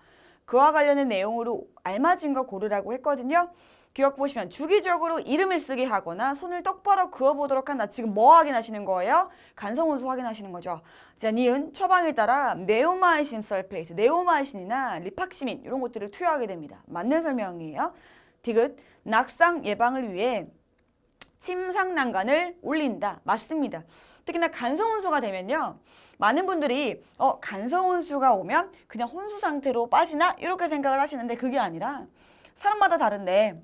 그와 관련된 내용으로 알맞은 거 고르라고 했거든요. 기억 보시면 주기적으로 이름을 쓰게 하거나 손을 똑바로 그어보도록 한다. 지금 뭐 확인하시는 거예요? 간성운수 확인하시는 거죠. 자, 니은 처방에 따라 네오마이신 설페이트, 네오마이신이나 리팍시민 이런 것들을 투여하게 됩니다. 맞는 설명이에요. 디귿 낙상 예방을 위해 침상난간을 올린다. 맞습니다. 특히나 간성혼수가 되면요. 많은 분들이 간성혼수가 오면 그냥 혼수 상태로 빠지나? 이렇게 생각을 하시는데 그게 아니라 사람마다 다른데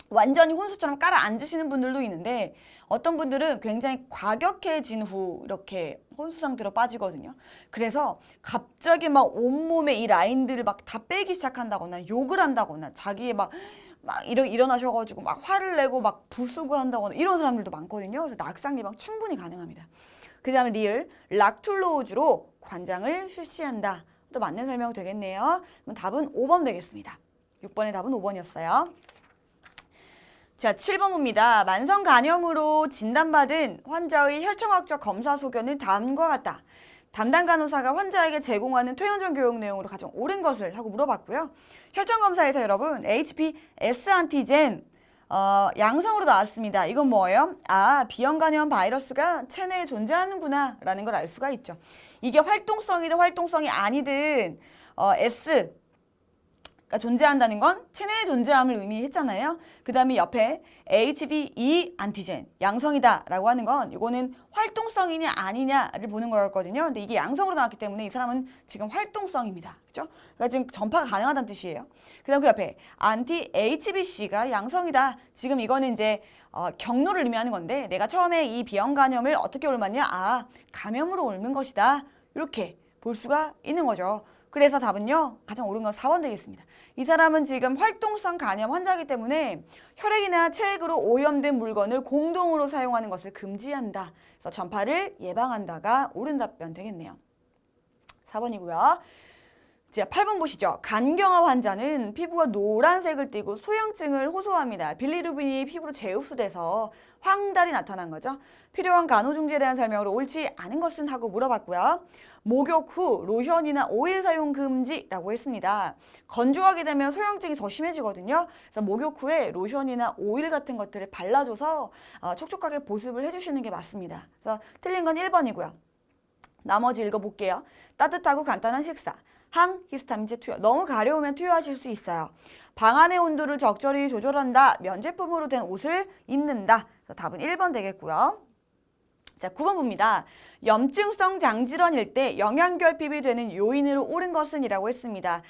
완전히 혼수처럼 깔아앉으시는 분들도 있는데 어떤 분들은 굉장히 과격해진 후 이렇게 혼수 상태로 빠지거든요. 그래서 갑자기 막 온몸에 이 라인들을 막 다 빼기 시작한다거나 욕을 한다거나 자기의 막 일어나셔가지고 막 화를 내고 막 부수고 한다거나 이런 사람들도 많거든요. 그래서 낙상 예방 충분히 가능합니다. 그 다음에 리을 락툴로우즈로 관장을 실시한다. 또 맞는 설명 되겠네요. 그럼 답은 5번 되겠습니다. 6번의 답은 5번이었어요. 자, 7번 봅니다. 만성 간염으로 진단받은 환자의 혈청학적 검사 소견은 다음과 같다. 담당 간호사가 환자에게 제공하는 퇴원전 교육 내용으로 가장 옳은 것을 하고 물어봤고요. 혈청 검사에서 여러분 HBs 안티젠 양성으로 나왔습니다. 이건 뭐예요? 아, 비형 간염 바이러스가 체내에 존재하는구나 라는 걸 알 수가 있죠. 이게 활동성이든 활동성이 아니든 S가 존재한다는 건 체내에 존재함을 의미했잖아요. 그 다음에 옆에 HBe 안티젠 양성이다 라고 하는 건 이거는 활동성이냐 아니냐를 보는 거였거든요. 근데 이게 양성으로 나왔기 때문에 이 사람은 지금 활동성입니다. 그죠? 그러니까 지금 전파가 가능하다는 뜻이에요. 그 다음 그 옆에 안티 HBC가 양성이다. 지금 이거는 이제 경로를 의미하는 건데 내가 처음에 이 비형 간염을 어떻게 옮았냐? 아, 감염으로 옮은 것이다. 이렇게 볼 수가 있는 거죠. 그래서 답은요. 가장 옳은 건 4번 되겠습니다. 이 사람은 지금 활동성 간염 환자이기 때문에 혈액이나 체액으로 오염된 물건을 공동으로 사용하는 것을 금지한다. 그래서 전파를 예방한다가 옳은 답변 되겠네요. 4번이고요. 자, 8번 보시죠. 간경화 환자는 피부가 노란색을 띠고 소형증을 호소합니다. 빌리루빈이 피부로 재흡수돼서 황달이 나타난 거죠. 필요한 간호중지에 대한 설명으로 옳지 않은 것은 하고 물어봤고요. 목욕 후 로션이나 오일 사용 금지라고 했습니다. 건조하게 되면 소형증이 더 심해지거든요. 그래서 목욕 후에 로션이나 오일 같은 것들을 발라줘서 촉촉하게 보습을 해주시는 게 맞습니다. 그래서 틀린 건 1번이고요. 나머지 읽어볼게요. 따뜻하고 간단한 식사. 항히스타민제 투여. 너무 가려우면 투여하실 수 있어요. 방 안의 온도를 적절히 조절한다. 면제품으로 된 옷을 입는다. 그래서 답은 1번 되겠고요. 자, 9번 봅니다. 염증성 장질환일 때 영양결핍이 되는 요인으로 옳은 것은 이라고 했습니다.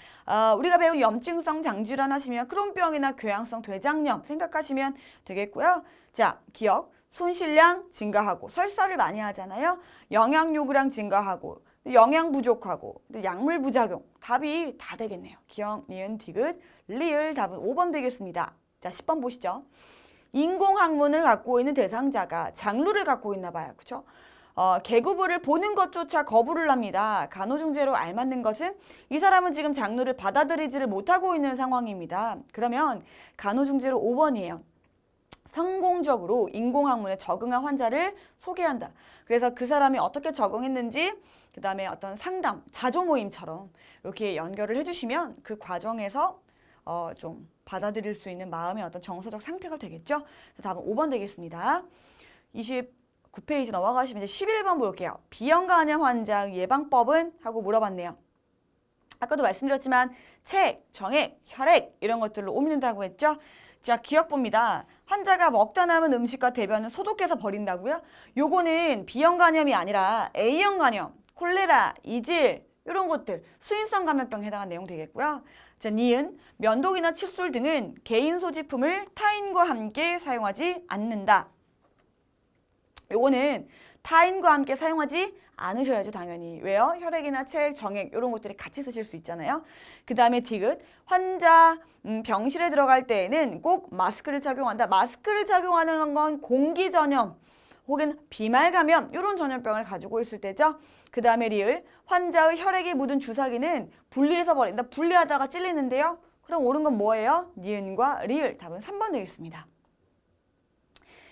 우리가 배운 염증성 장질환 하시면 크론병이나 궤양성 대장염 생각하시면 되겠고요. 자, 기억. 손실량 증가하고 설사를 많이 하잖아요. 영양 요구량 증가하고 영양 부족하고 약물 부작용. 답이 다 되겠네요. 기억, 니은, 디귿, 리을 답은 5번 되겠습니다. 자, 10번 보시죠. 인공학문을 갖고 있는 대상자가 장루를 갖고 있나 봐요. 그렇죠? 개구부를 보는 것조차 거부를 합니다. 간호중재로 알맞는 것은 이 사람은 지금 장루를 받아들이지를 못하고 있는 상황입니다. 그러면 간호중재로 5번이에요. 성공적으로 인공학문에 적응한 환자를 소개한다. 그래서 그 사람이 어떻게 적응했는지 그 다음에 어떤 상담, 자조 모임처럼 이렇게 연결을 해주시면 그 과정에서 좀 받아들일 수 있는 마음의 어떤 정서적 상태가 되겠죠. 그래서 답은 5번 되겠습니다. 29페이지 넘어가시면 이제 11번 볼게요. 비형 간염 환자 예방법은? 하고 물어봤네요. 아까도 말씀드렸지만 책, 정액, 혈액 이런 것들로 옮긴다고 했죠. 자, 기억 봅니다. 환자가 먹다 남은 음식과 대변을 소독해서 버린다고요? 요거는 B형 간염이 아니라 A형 간염, 콜레라, 이질 이런 것들 수인성 감염병에 해당한 내용 되겠고요. 자, 니은 면도기나 칫솔 등은 개인 소지품을 타인과 함께 사용하지 않는다. 요거는 타인과 함께 사용하지 않으셔야죠, 당연히. 왜요? 혈액이나 체액, 정액 이런 것들이 같이 쓰실 수 있잖아요. 그 다음에 디귿, 환자 병실에 들어갈 때에는 꼭 마스크를 착용한다. 마스크를 착용하는 건 공기 전염 혹은 비말 감염 이런 전염병을 가지고 있을 때죠. 그 다음에 리을, 환자의 혈액이 묻은 주사기는 분리해서 버린다. 분리하다가 찔리는데요. 그럼 옳은 건 뭐예요? 니은과 리을. 답은 3번 되겠습니다.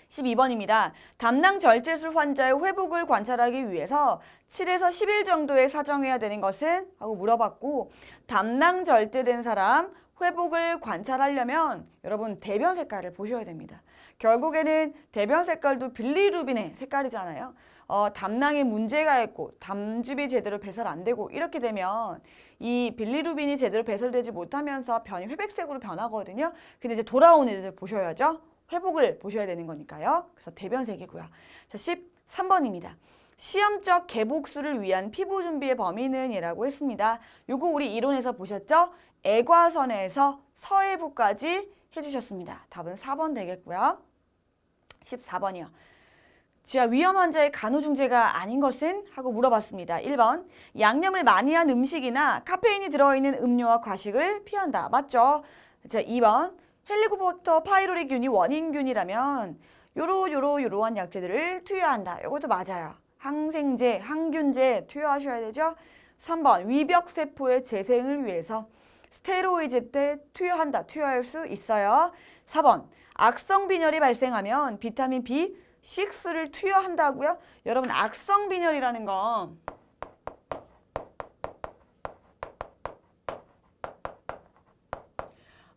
12번입니다. 담낭 절제술 환자의 회복을 관찰하기 위해서 7에서 10일 정도의 사정해야 되는 것은? 하고 물어봤고 담낭 절제된 사람 회복을 관찰하려면 여러분 대변 색깔을 보셔야 됩니다. 결국에는 대변 색깔도 빌리루빈의 색깔이잖아요. 담낭에 문제가 있고 담즙이 제대로 배설 안 되고 이렇게 되면 이 빌리루빈이 제대로 배설되지 못하면서 변이 회백색으로 변하거든요. 근데 이제 돌아오는 이제 보셔야죠. 회복을 보셔야 되는 거니까요. 그래서 대변색이고요. 자, 13번입니다. 시험적 개복수를 위한 피부 준비의 범위는 이라고 했습니다. 요거 우리 이론에서 보셨죠? 애과선에서 서해부까지 해주셨습니다. 답은 4번 되겠고요. 14번이요. 지하 위험 환자의 간호중재가 아닌 것은? 하고 물어봤습니다. 1번, 양념을 많이 한 음식이나 카페인이 들어있는 음료와 과식을 피한다. 맞죠? 자, 2번, 헬리코박터 파이로리균이 원인균이라면 요러한 약재들을 투여한다. 이것도 맞아요. 항생제, 항균제 투여하셔야 되죠? 3번, 위벽세포의 재생을 위해서 스테로이드 때 투여할 수 있어요. 4번, 악성 빈혈이 발생하면 비타민 B6를 투여한다고요? 여러분, 악성 빈혈이라는 건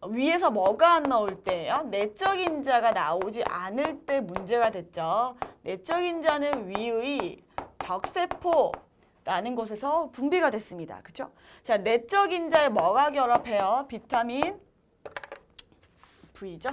위에서 뭐가 안 나올 때예요? 내적 인자가 나오지 않을 때 문제가 됐죠. 내적 인자는 위의 벽세포라는 곳에서 분비가 됐습니다. 그렇죠? 자, 내적 인자에 뭐가 결합해요? 비타민 V죠?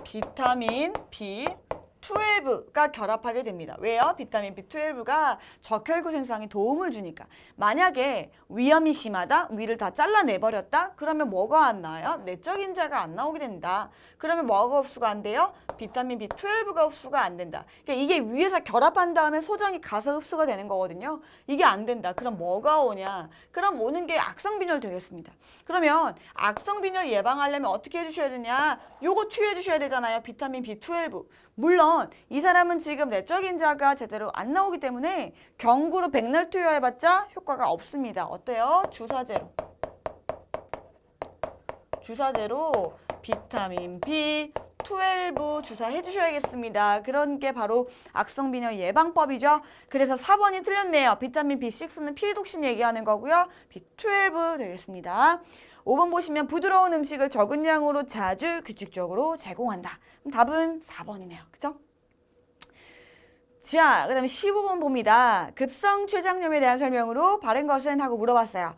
비타민 B12가 결합하게 됩니다. 왜요? 비타민 B12가 적혈구 생성에 도움을 주니까. 만약에 위염이 심하다, 위를 다 잘라내버렸다, 그러면 뭐가 안 나와요? 내적 인자가 안 나오게 된다. 그러면 뭐가 흡수가 안 돼요? 비타민 B12가 흡수가 안 된다. 그러니까 이게 위에서 결합한 다음에 소장이 가서 흡수가 되는 거거든요. 이게 안 된다. 그럼 뭐가 오냐? 그럼 오는 게 악성 빈혈 되겠습니다. 그러면 악성 빈혈 예방하려면 어떻게 해주셔야 되냐? 요거 투여해 주셔야 되잖아요. 비타민 B12. 물론 이 사람은 지금 내적 인자가 제대로 안 나오기 때문에 경구로 백날 투여해봤자 효과가 없습니다. 어때요? 주사제로 비타민 B12 주사해 주셔야겠습니다. 그런 게 바로 악성 빈혈 예방법이죠. 그래서 4번이 틀렸네요. 비타민 B6는 피리독신 얘기하는 거고요. B12 되겠습니다. 5번 보시면 부드러운 음식을 적은 양으로 자주 규칙적으로 제공한다. 그럼 답은 4번이네요. 그죠? 자, 그 다음에 15번 봅니다. 급성 췌장염에 대한 설명으로 바른 것은? 하고 물어봤어요.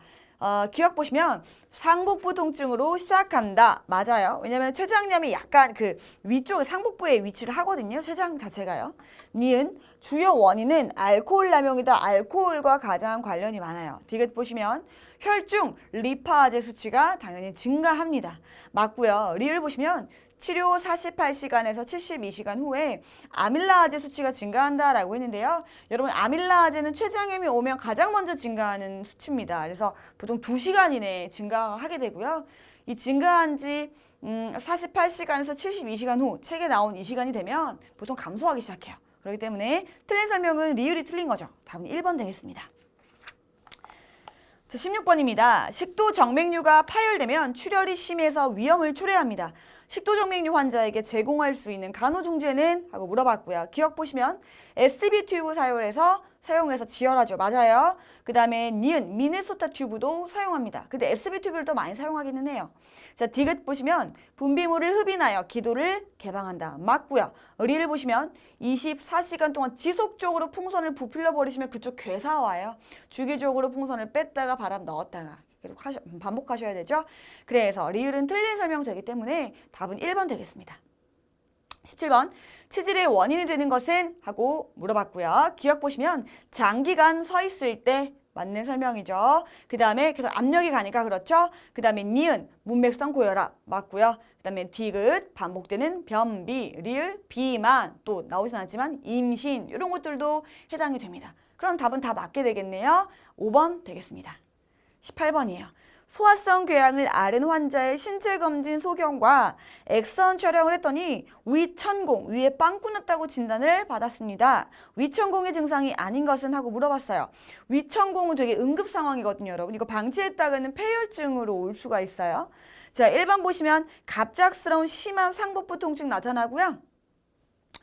기억 보시면 상복부 통증으로 시작한다. 맞아요. 왜냐면 췌장염이 약간 그 위쪽에 상복부에 위치를 하거든요. 췌장 자체가요. 니은 주요 원인은 알코올 남용이다. 알코올과 가장 관련이 많아요. 디귿 보시면 혈중 리파제 수치가 당연히 증가합니다. 맞고요. 리을 보시면 치료 48시간에서 72시간 후에 아밀라아제 수치가 증가한다라고 했는데요. 여러분, 아밀라아제는 췌장염이 오면 가장 먼저 증가하는 수치입니다. 그래서 보통 2시간 이내에 증가하게 되고요. 이 증가한 지 48시간에서 72시간 후 책에 나온 이 시간이 되면 보통 감소하기 시작해요. 그렇기 때문에 틀린 설명은 리을이 틀린 거죠. 답은 1번 되겠습니다. 자, 16번입니다. 식도 정맥류가 파열되면 출혈이 심해서 위험을 초래합니다. 식도정맥류 환자에게 제공할 수 있는 간호중재는? 하고 물어봤고요. 기억 보시면 SB 튜브 사용해서 지혈하죠. 맞아요. 그 다음에 니은 미네소타 튜브도 사용합니다. 근데 SB 튜브를 더 많이 사용하기는 해요. 자, 디귿 보시면 분비물을 흡인하여 기도를 개방한다. 맞고요. 리를 보시면 24시간 동안 지속적으로 풍선을 부풀려 버리시면 그쪽 괴사 와요. 주기적으로 풍선을 뺐다가 바람 넣었다가 계속 반복하셔야 되죠. 그래서 리을은 틀린 설명되기 때문에 답은 1번 되겠습니다. 17번 치질의 원인이 되는 것은? 하고 물어봤고요. 기억 보시면 장기간 서 있을 때 맞는 설명이죠. 그 다음에 계속 압력이 가니까 그렇죠. 그 다음에 니은 문맥성 고혈압 맞고요. 그 다음에 디귿 반복되는 변비, 리을 비만, 또 나오진 않지만 임신 이런 것들도 해당이 됩니다. 그럼 답은 다 맞게 되겠네요. 5번 되겠습니다. 18번이에요. 소화성 궤양을 앓은 환자의 신체 검진 소견과 엑선 촬영을 했더니 위천공, 위에 빵꾸 났다고 진단을 받았습니다. 위천공의 증상이 아닌 것은? 하고 물어봤어요. 위천공은 되게 응급 상황이거든요, 여러분. 이거 방치했다가는 폐혈증으로 올 수가 있어요. 자, 1번 보시면 갑작스러운 심한 상복부 통증 나타나고요.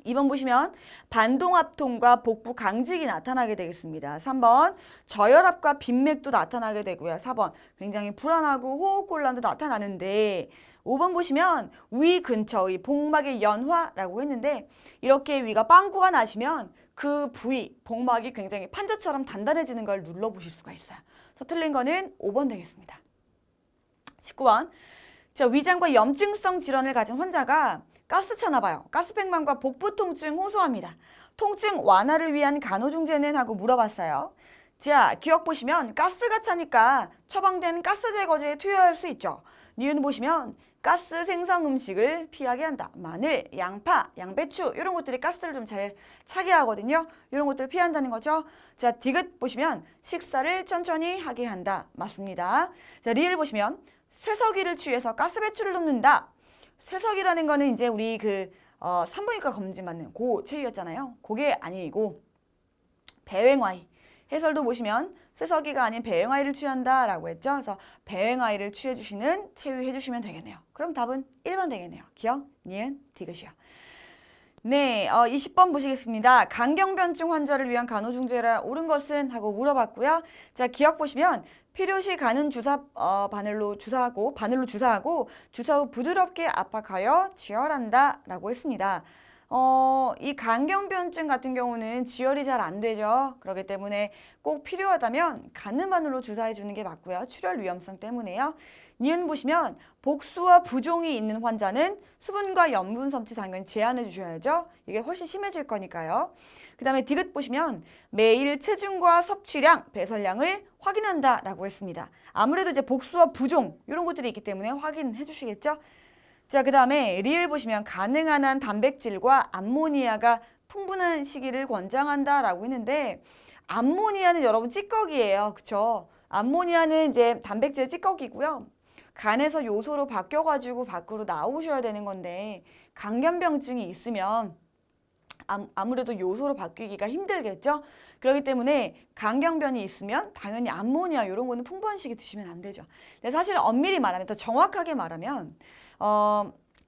2번 보시면 반동합통과 복부 강직이 나타나게 되겠습니다. 3번 저혈압과 빈맥도 나타나게 되고요. 4번 굉장히 불안하고 호흡곤란도 나타나는데 5번 보시면 위 근처의 복막의 연화라고 했는데 이렇게 위가 빵꾸가 나시면 그 부위, 복막이 굉장히 판자처럼 단단해지는 걸 눌러보실 수가 있어요. 그래서 틀린 거는 5번 되겠습니다. 19번 위장과 염증성 질환을 가진 환자가 가스 차나 봐요. 가스백만과 복부 통증 호소합니다. 통증 완화를 위한 간호중재는 하고 물어봤어요. 자, 기억 보시면 가스가 차니까 처방된 가스 제거제에 투여할 수 있죠. 니은 보시면 가스 생성 음식을 피하게 한다. 마늘, 양파, 양배추 이런 것들이 가스를 좀 잘 차게 하거든요. 이런 것들을 피한다는 거죠. 자, 디귿 보시면 식사를 천천히 하게 한다. 맞습니다. 자, 리을 보시면 쇠석이를 취해서 가스 배출을 돕는다. 쇠석이라는 거는 이제 우리 산부인과 검진 받는 그 체위였잖아요. 그게 아니고 배행와이. 해설도 보시면 쇠석이가 아닌 배행와이를 취한다라고 했죠. 그래서 배행와이를 취해주시는 체위 해주시면 되겠네요. 그럼 답은 1번 되겠네요. 기억, 니은, 디귿이요. 네, 20번 보시겠습니다. 강경변증 환자를 위한 간호중재라 옳은 것은? 하고 물어봤고요. 자, 기억 보시면 필요시 가는 바늘로 주사하고 주사 후 부드럽게 압박하여 지혈한다 라고 했습니다. 이 강경변증 같은 경우는 지혈이 잘 안 되죠. 그렇기 때문에 꼭 필요하다면 가는 바늘로 주사해 주는 게 맞고요. 출혈 위험성 때문에요. 니은 보시면 복수와 부종이 있는 환자는 수분과 염분 섭취 당연히 제한해 주셔야죠. 이게 훨씬 심해질 거니까요. 그 다음에 디귿 보시면 매일 체중과 섭취량, 배설량을 확인한다라고 했습니다. 아무래도 이제 복수와 부종 이런 것들이 있기 때문에 확인해 주시겠죠. 자, 그 다음에 리을 보시면 가능한 한 단백질과 암모니아가 풍부한 식이를 권장한다라고 했는데 암모니아는 여러분 찌꺼기예요. 그쵸? 암모니아는 이제 단백질 찌꺼기고요. 간에서 요소로 바뀌어가지고 밖으로 나오셔야 되는 건데 강경병증이 있으면 아무래도 요소로 바뀌기가 힘들겠죠. 그렇기 때문에 강경변이 있으면 당연히 암모니아 이런 거는 풍부한 식이 드시면 안 되죠. 근데 사실 엄밀히 말하면 더 정확하게 말하면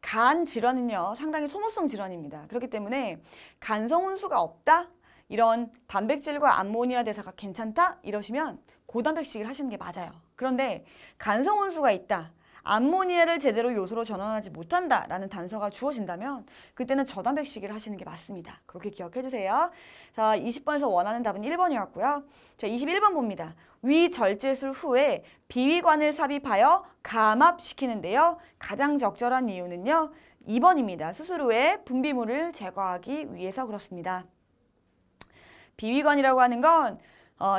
간 질환은요 상당히 소모성 질환입니다. 그렇기 때문에 간성온수가 없다? 이런 단백질과 암모니아 대사가 괜찮다? 이러시면 고단백식을 하시는 게 맞아요. 그런데 간성온수가 있다. 암모니아를 제대로 요소로 전환하지 못한다라는 단서가 주어진다면 그때는 저단백식을 하시는 게 맞습니다. 그렇게 기억해 주세요. 자, 20번에서 원하는 답은 1번이었고요. 자, 21번 봅니다. 위절제술 후에 비위관을 삽입하여 감압시키는데요. 가장 적절한 이유는요. 2번입니다. 수술 후에 분비물을 제거하기 위해서 그렇습니다. 비위관이라고 하는 건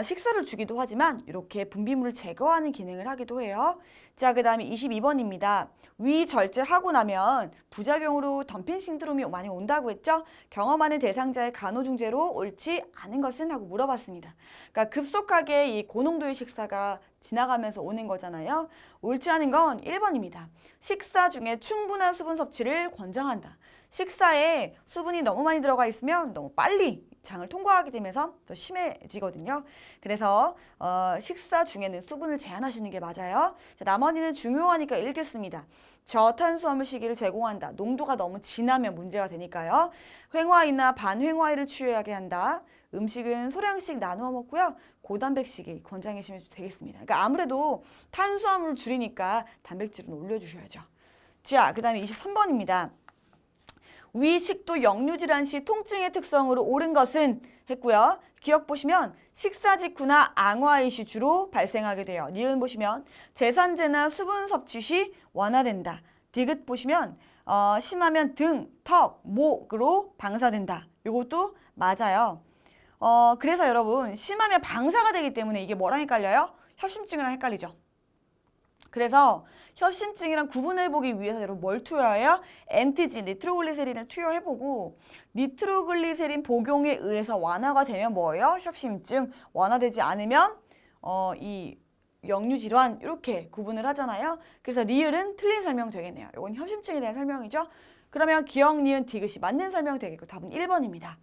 식사를 주기도 하지만 이렇게 분비물을 제거하는 기능을 하기도 해요. 자, 그 다음에 22번입니다. 위절제하고 나면 부작용으로 덤핑 신드롬이 많이 온다고 했죠? 경험하는 대상자의 간호중재로 옳지 않은 것은? 하고 물어봤습니다. 그러니까 급속하게 이 고농도의 식사가 지나가면서 오는 거잖아요. 옳지 않은 건 1번입니다. 식사 중에 충분한 수분 섭취를 권장한다. 식사에 수분이 너무 많이 들어가 있으면 너무 빨리 장을 통과하게 되면서 더 심해지거든요. 그래서 식사 중에는 수분을 제한하시는 게 맞아요. 자, 나머지는 중요하니까 읽겠습니다. 저탄수화물 식이를 제공한다. 농도가 너무 진하면 문제가 되니까요. 횡화이나 반횡화이를 취하게 한다. 음식은 소량씩 나누어 먹고요. 고단백식이 권장이시면 되겠습니다. 그러니까 아무래도 탄수화물을 줄이니까 단백질은 올려주셔야죠. 자, 그 다음에 23번입니다. 위식도 역류질환 시 통증의 특성으로 옳은 것은? 했고요. 기억 보시면 식사 직후나 앙화의 시 주로 발생하게 돼요. 니은 보시면 제산제나 수분 섭취 시 완화된다. 디귿 보시면 심하면 등, 턱, 목으로 방사된다. 이것도 맞아요. 그래서 여러분 심하면 방사가 되기 때문에 이게 뭐랑 헷갈려요? 협심증이랑 헷갈리죠. 그래서 협심증이랑 구분해보기 위해서 여러분 뭘 투여해요? NTG, 니트로글리세린을 투여해보고 니트로글리세린 복용에 의해서 완화가 되면 뭐예요? 협심증. 완화되지 않으면 이 역류질환 이렇게 구분을 하잖아요. 그래서 리을은 틀린 설명 되겠네요. 이건 협심증에 대한 설명이죠. 그러면 기억, 니은, 디귿이 맞는 설명 되겠고 답은 1번입니다.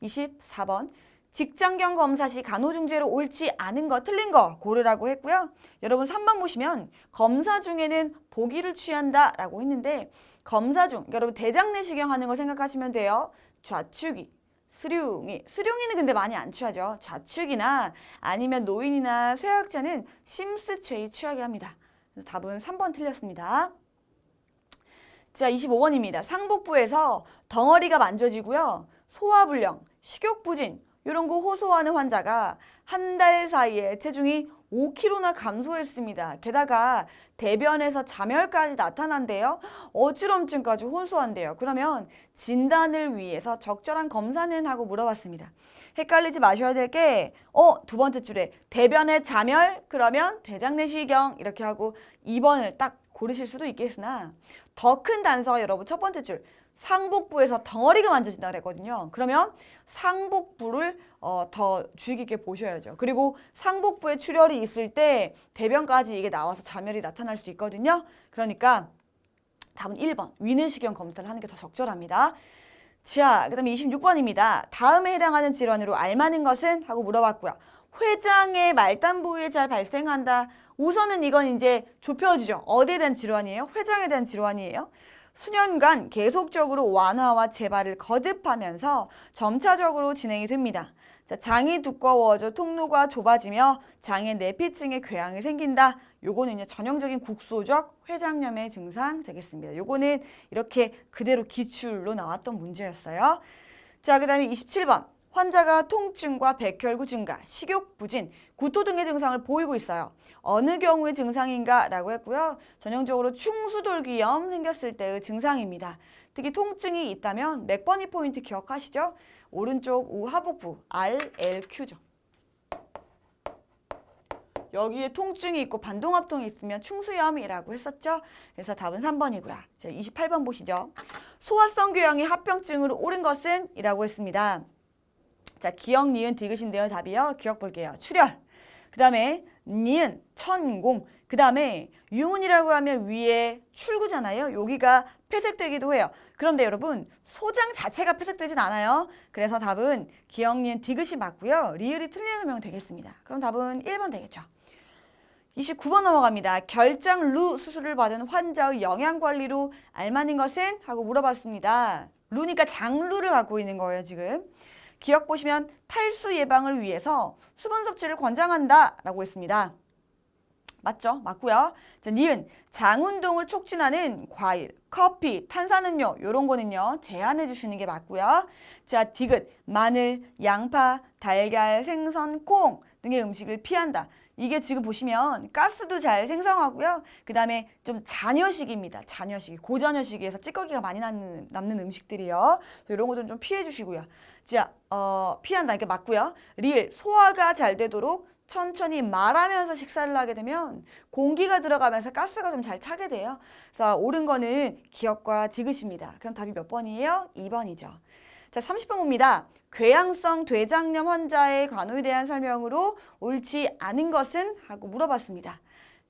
24번. 직장경 검사 시 간호중재로 옳지 않은 거, 틀린 거 고르라고 했고요. 여러분 3번 보시면 검사 중에는 보기를 취한다라고 했는데 검사 중, 여러분 대장 내시경 하는 거 생각하시면 돼요. 좌축이, 수룡이는 근데 많이 안 취하죠. 좌축이나 아니면 노인이나 쇠약자는 심스최이 취하게 합니다. 답은 3번 틀렸습니다. 자, 25번입니다. 상복부에서 덩어리가 만져지고요. 소화불량, 식욕부진 이런 거 호소하는 환자가 한 달 사이에 체중이 5kg나 감소했습니다. 게다가 대변에서 자멸까지 나타난대요. 어지럼증까지 호소한대요. 그러면 진단을 위해서 적절한 검사는 하고 물어봤습니다. 헷갈리지 마셔야 될 게 두 번째 줄에 대변에 자멸 그러면 대장내시경 이렇게 하고 2번을 딱 고르실 수도 있겠으나 더 큰 단서가 여러분 첫 번째 줄 상복부에서 덩어리가 만져진다 그랬거든요. 그러면 상복부를 더 주의 깊게 보셔야죠. 그리고 상복부에 출혈이 있을 때 대변까지 이게 나와서 자멸이 나타날 수 있거든요. 그러니까 답은 1번 위내시경 검사를 하는 게 더 적절합니다. 자, 그 다음에 26번입니다. 다음에 해당하는 질환으로 알맞은 것은? 하고 물어봤고요. 회장의 말단 부위에 잘 발생한다. 우선은 이건 이제 좁혀지죠. 어디에 대한 질환이에요? 회장에 대한 질환이에요. 수년간 계속적으로 완화와 재발을 거듭하면서 점차적으로 진행이 됩니다. 자, 장이 두꺼워져 통로가 좁아지며 장의 내피층에 궤양이 생긴다. 요거는 전형적인 국소적 회장염의 증상 되겠습니다. 요거는 이렇게 그대로 기출로 나왔던 문제였어요. 자, 그 다음에 27번. 환자가 통증과 백혈구 증가, 식욕 부진, 구토 등의 증상을 보이고 있어요. 어느 경우의 증상인가? 라고 했고요. 전형적으로 충수돌기염 생겼을 때의 증상입니다. 특히 통증이 있다면 몇 번이 포인트 기억하시죠? 오른쪽 우하복부, RLQ죠. 여기에 통증이 있고 반동합통이 있으면 충수염이라고 했었죠. 그래서 답은 3번이고요. 자, 28번 보시죠. 소화성 궤양이 합병증으로 옳은 것은? 이라고 했습니다. 자, 기억, 니은, 디귿인데요. 답이요. 기억 볼게요. 출혈. 그 다음에 니은, 천공. 그 다음에 유문이라고 하면 위에 출구잖아요. 여기가 폐색되기도 해요. 그런데 여러분 소장 자체가 폐색되진 않아요. 그래서 답은 기억, 니은, 디귿이 맞고요. 리을이 틀리면 되겠습니다. 그럼 답은 1번 되겠죠. 29번 넘어갑니다. 결장루 수술을 받은 환자의 영양관리로 알맞은 것은? 하고 물어봤습니다. 루니까 장루를 갖고 있는 거예요. 지금. 기억 보시면 탈수 예방을 위해서 수분 섭취를 권장한다 라고 했습니다. 맞죠? 맞고요. 자, 니은 장 운동을 촉진하는 과일, 커피, 탄산음료 이런 거는요. 제한해 주시는 게 맞고요. 자, 디귿 마늘, 양파, 달걀, 생선, 콩 등의 음식을 피한다. 이게 지금 보시면 가스도 잘 생성하고요. 그 다음에 좀 잔여식입니다. 잔여식, 고잔여식에서 찌꺼기가 많이 남는 음식들이요. 이런 것들은 좀 피해 주시고요. 자, 피한다. 이게 맞고요. 리을 소화가 잘 되도록 천천히 말하면서 식사를 하게 되면 공기가 들어가면서 가스가 좀 잘 차게 돼요. 그래서 옳은 거는 기억과 디귿입니다. 그럼 답이 몇 번이에요? 2번이죠. 자, 30번 봅니다. 궤양성 대장염 환자의 간호에 대한 설명으로 옳지 않은 것은? 하고 물어봤습니다.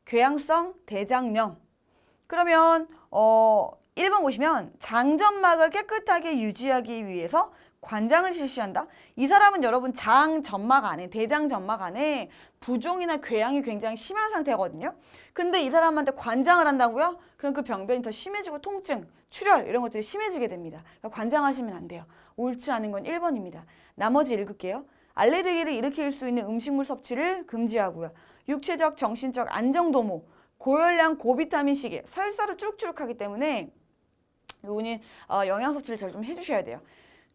궤양성 대장염. 그러면 1번 보시면 장점막을 깨끗하게 유지하기 위해서 관장을 실시한다. 이 사람은 여러분 장 점막 안에, 대장 점막 안에 부종이나 궤양이 굉장히 심한 상태거든요. 근데 이 사람한테 관장을 한다고요? 그럼 그 병변이 더 심해지고 통증, 출혈 이런 것들이 심해지게 됩니다. 그러니까 관장하시면 안 돼요. 옳지 않은 건 1번입니다. 나머지 읽을게요. 알레르기를 일으킬 수 있는 음식물 섭취를 금지하고요. 육체적, 정신적 안정도모, 고열량, 고비타민 시계, 설사를 쭉쭉 하기 때문에 요거는 영양 섭취를 잘 좀 해주셔야 돼요.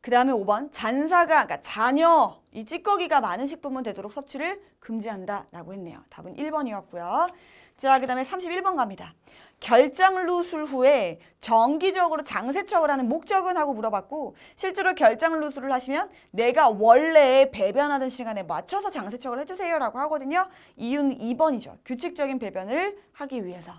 그 다음에 5번 잔사가, 그러니까 잔여, 이 찌꺼기가 많은 식품은 되도록 섭취를 금지한다 라고 했네요. 답은 1번이었고요. 자, 그 다음에 31번 갑니다. 결장루술 후에 정기적으로 장세척을 하는 목적은? 하고 물어봤고 실제로 결장루술을 하시면 내가 원래 배변하던 시간에 맞춰서 장세척을 해주세요 라고 하거든요. 이유는 2번이죠. 규칙적인 배변을 하기 위해서.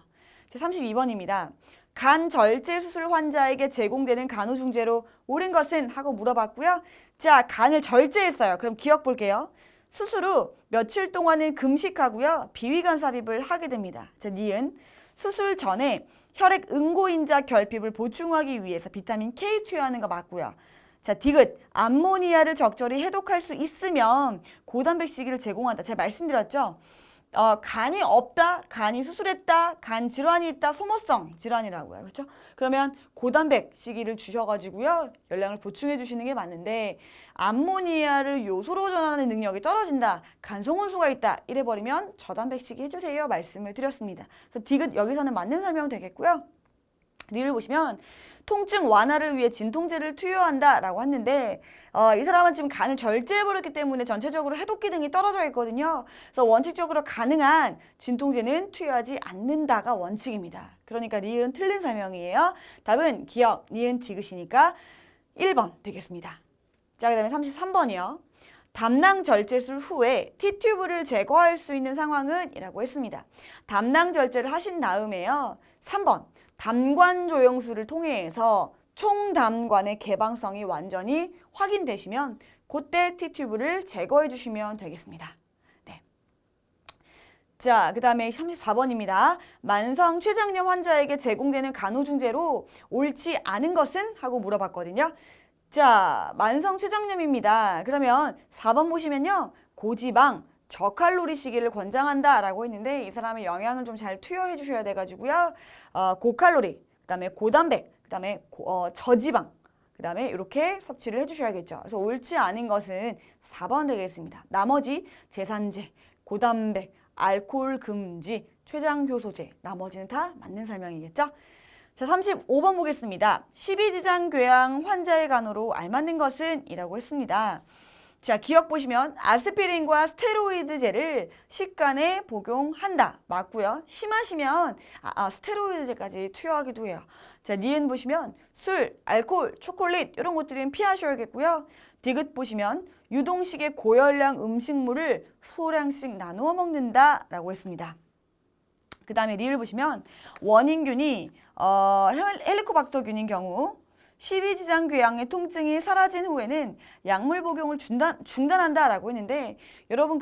자, 32번입니다. 간 절제 수술 환자에게 제공되는 간호중재로 옳은 것은? 하고 물어봤고요. 자, 간을 절제했어요. 그럼 기억 볼게요. 수술 후 며칠 동안은 금식하고요. 비위간 삽입을 하게 됩니다. 자, 니은 수술 전에 혈액 응고인자 결핍을 보충하기 위해서 비타민 K 투여하는 거 맞고요. 자, 디귿 암모니아를 적절히 해독할 수 있으면 고단백 시기를 제공한다. 제가 말씀드렸죠. 간이 없다, 간이 수술했다, 간 질환이 있다, 소모성 질환이라고요. 그렇죠? 그러면 고단백 시기를 주셔가지고요. 열량을 보충해 주시는 게 맞는데 암모니아를 요소로 전환하는 능력이 떨어진다, 간송혼수가 있다 이래버리면 저단백 시기 해주세요 말씀을 드렸습니다. 그래서 디귿 여기서는 맞는 설명 되겠고요. 리를 보시면 통증 완화를 위해 진통제를 투여한다 라고 했는데 이 사람은 지금 간을 절제해버렸기 때문에 전체적으로 해독 기능이 떨어져 있거든요. 그래서 원칙적으로 가능한 진통제는 투여하지 않는다가 원칙입니다. 그러니까 리을은 틀린 설명이에요. 답은 기역, 니은, 디귿이니까 1번 되겠습니다. 자, 그 다음에 33번이요. 담낭 절제술 후에 T튜브를 제거할 수 있는 상황은? 이라고 했습니다. 담낭 절제를 하신 다음에요. 3번. 담관 조영술을 통해서 총담관의 개방성이 완전히 확인되시면 그때 T튜브를 제거해 주시면 되겠습니다. 네. 자, 그 다음에 34번입니다. 만성 췌장염 환자에게 제공되는 간호중재로 옳지 않은 것은? 하고 물어봤거든요. 자, 만성 췌장염입니다. 그러면 4번 보시면요. 고지방, 저칼로리 시기를 권장한다 라고 했는데 이 사람의 영양을 좀 잘 투여해 주셔야 돼가지고요. 고칼로리, 그 다음에 고단백, 그 다음에 저지방, 그 다음에 이렇게 섭취를 해주셔야겠죠. 그래서 옳지 않은 것은 4번 되겠습니다. 나머지 제산제, 고단백, 알코올 금지, 췌장효소제, 나머지는 다 맞는 설명이겠죠. 자, 35번 보겠습니다. 12지장 궤양 환자의 간호로 알맞는 것은? 이라고 했습니다. 자, 기억 보시면 아스피린과 스테로이드제를 식간에 복용한다. 맞고요. 심하시면 스테로이드제까지 투여하기도 해요. 자, 니은 보시면 술, 알코올, 초콜릿 이런 것들은 피하셔야겠고요. 디귿 보시면 유동식의 고열량 음식물을 소량씩 나누어 먹는다 라고 했습니다. 그 다음에 리를 보시면 원인균이 헬리코박터균인 경우 12지장 궤양의 통증이 사라진 후에는 약물 복용을 중단한다 라고 했는데 여러분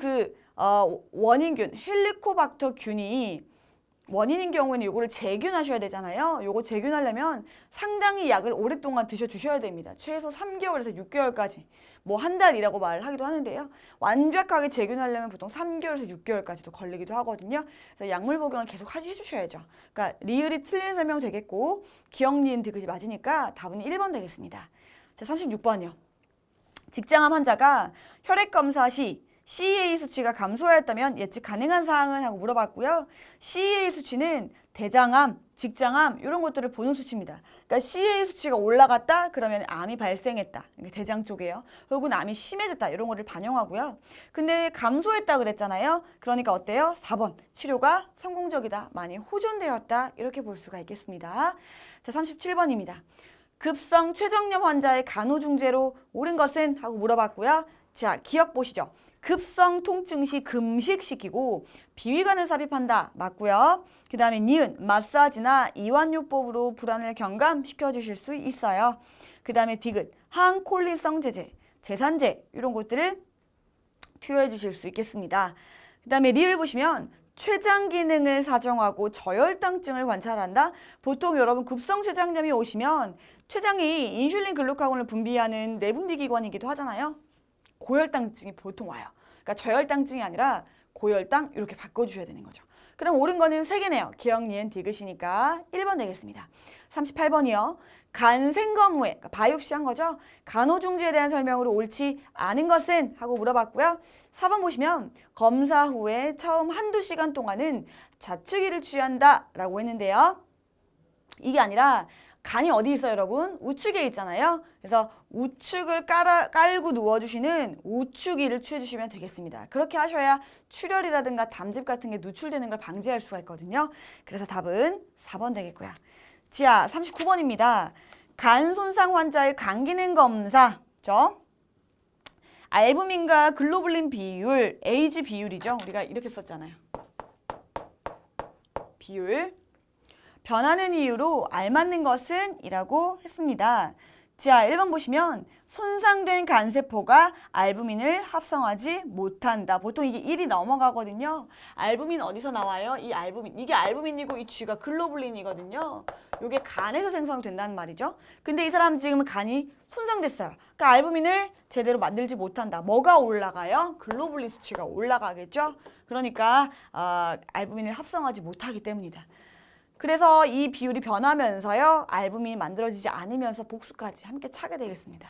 원인균 헬리코박터균이 원인인 경우에는 이거를 재균하셔야 되잖아요. 요거 재균하려면 상당히 약을 오랫동안 드셔주셔야 됩니다. 최소 3개월에서 6개월까지 뭐 한 달이라고 말하기도 하는데요. 완벽하게 재균하려면 보통 3개월에서 6개월까지도 걸리기도 하거든요. 그래서 약물 복용을 계속 해주셔야죠. 그러니까 리을이 틀린 설명 되겠고 기역, 니은, 디귿이 맞으니까 답은 1번 되겠습니다. 자, 36번이요. 직장암 환자가 혈액검사 시 CEA 수치가 감소하였다면 예측 가능한 사항은? 하고 물어봤고요. CEA 수치는 대장암, 직장암 이런 것들을 보는 수치입니다. 그러니까 CEA 수치가 올라갔다 그러면 암이 발생했다. 대장 쪽이에요. 혹은 암이 심해졌다 이런 거를 반영하고요. 근데 감소했다 그랬잖아요. 그러니까 어때요? 4번. 치료가 성공적이다. 많이 호전되었다. 이렇게 볼 수가 있겠습니다. 자, 37번입니다. 급성 췌장염 환자의 간호중재로 옳은 것은? 하고 물어봤고요. 자, 기억 보시죠. 급성 통증 시 금식시키고 비위간을 삽입한다. 맞고요. 그 다음에 니은, 마사지나 이완요법으로 불안을 경감시켜 주실 수 있어요. 그 다음에 디귿, 항콜리성 제제, 제산제 이런 것들을 투여해 주실 수 있겠습니다. 그 다음에 리를 보시면 췌장 기능을 사정하고 저혈당증을 관찰한다. 보통 여러분 급성 췌장염이 오시면 췌장이 인슐린 글루카곤을 분비하는 내분비 기관이기도 하잖아요. 고혈당증이 보통 와요. 그러니까 저혈당증이 아니라 고혈당 이렇게 바꿔주셔야 되는 거죠. 그럼 옳은 거는 3개네요. 기역, 니은, 디귿이니까 1번 되겠습니다. 38번이요. 간 생검 후에 그러니까 바이옵시 한 거죠. 간호중지에 대한 설명으로 옳지 않은 것은? 하고 물어봤고요. 4번 보시면 검사 후에 처음 한두 시간 동안은 좌측위를 취한다 라고 했는데요. 이게 아니라 간이 어디 있어요, 여러분? 우측에 있잖아요. 그래서 우측을 깔고 누워주시는 우측위를 취해주시면 되겠습니다. 그렇게 하셔야 출혈이라든가 담즙 같은 게 누출되는 걸 방지할 수가 있거든요. 그래서 답은 4번 되겠고요. 자, 39번입니다. 간 손상 환자의 간 기능 검사. 알부민과 글로불린 비율, 에이지 비율이죠. 우리가 이렇게 썼잖아요. 비율. 변하는 이유로 알맞는 것은? 이라고 했습니다. 자, 1번 보시면 손상된 간세포가 알부민을 합성하지 못한다. 보통 이게 1이 넘어가거든요. 알부민 어디서 나와요? 이 알부민. 이게 알부민이고 이 G가 글로불린이거든요. 이게 간에서 생성된다는 말이죠. 근데 이 사람 지금 간이 손상됐어요. 그러니까 알부민을 제대로 만들지 못한다. 뭐가 올라가요? 글로불린 수치가 올라가겠죠. 그러니까 알부민을 합성하지 못하기 때문이다. 그래서 이 비율이 변하면서요. 알부민이 만들어지지 않으면서 복수까지 함께 차게 되겠습니다.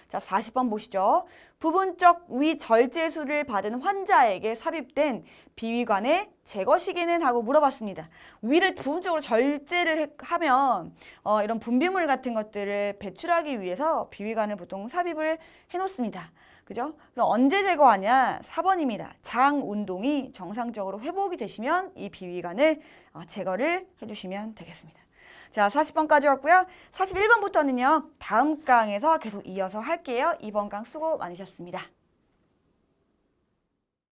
자, 40번 보시죠. 부분적 위절제술을 받은 환자에게 삽입된 비위관의 제거 시기는 하고 물어봤습니다. 위를 부분적으로 절제를 하면 이런 분비물 같은 것들을 배출하기 위해서 비위관을 보통 삽입을 해놓습니다. 그죠? 그럼 언제 제거하냐? 4번입니다. 장 운동이 정상적으로 회복이 되시면 이 비위관을 제거를 해주시면 되겠습니다. 자, 40번까지 왔고요. 41번부터는요. 다음 강에서 계속 이어서 할게요. 이번 강 수고 많으셨습니다.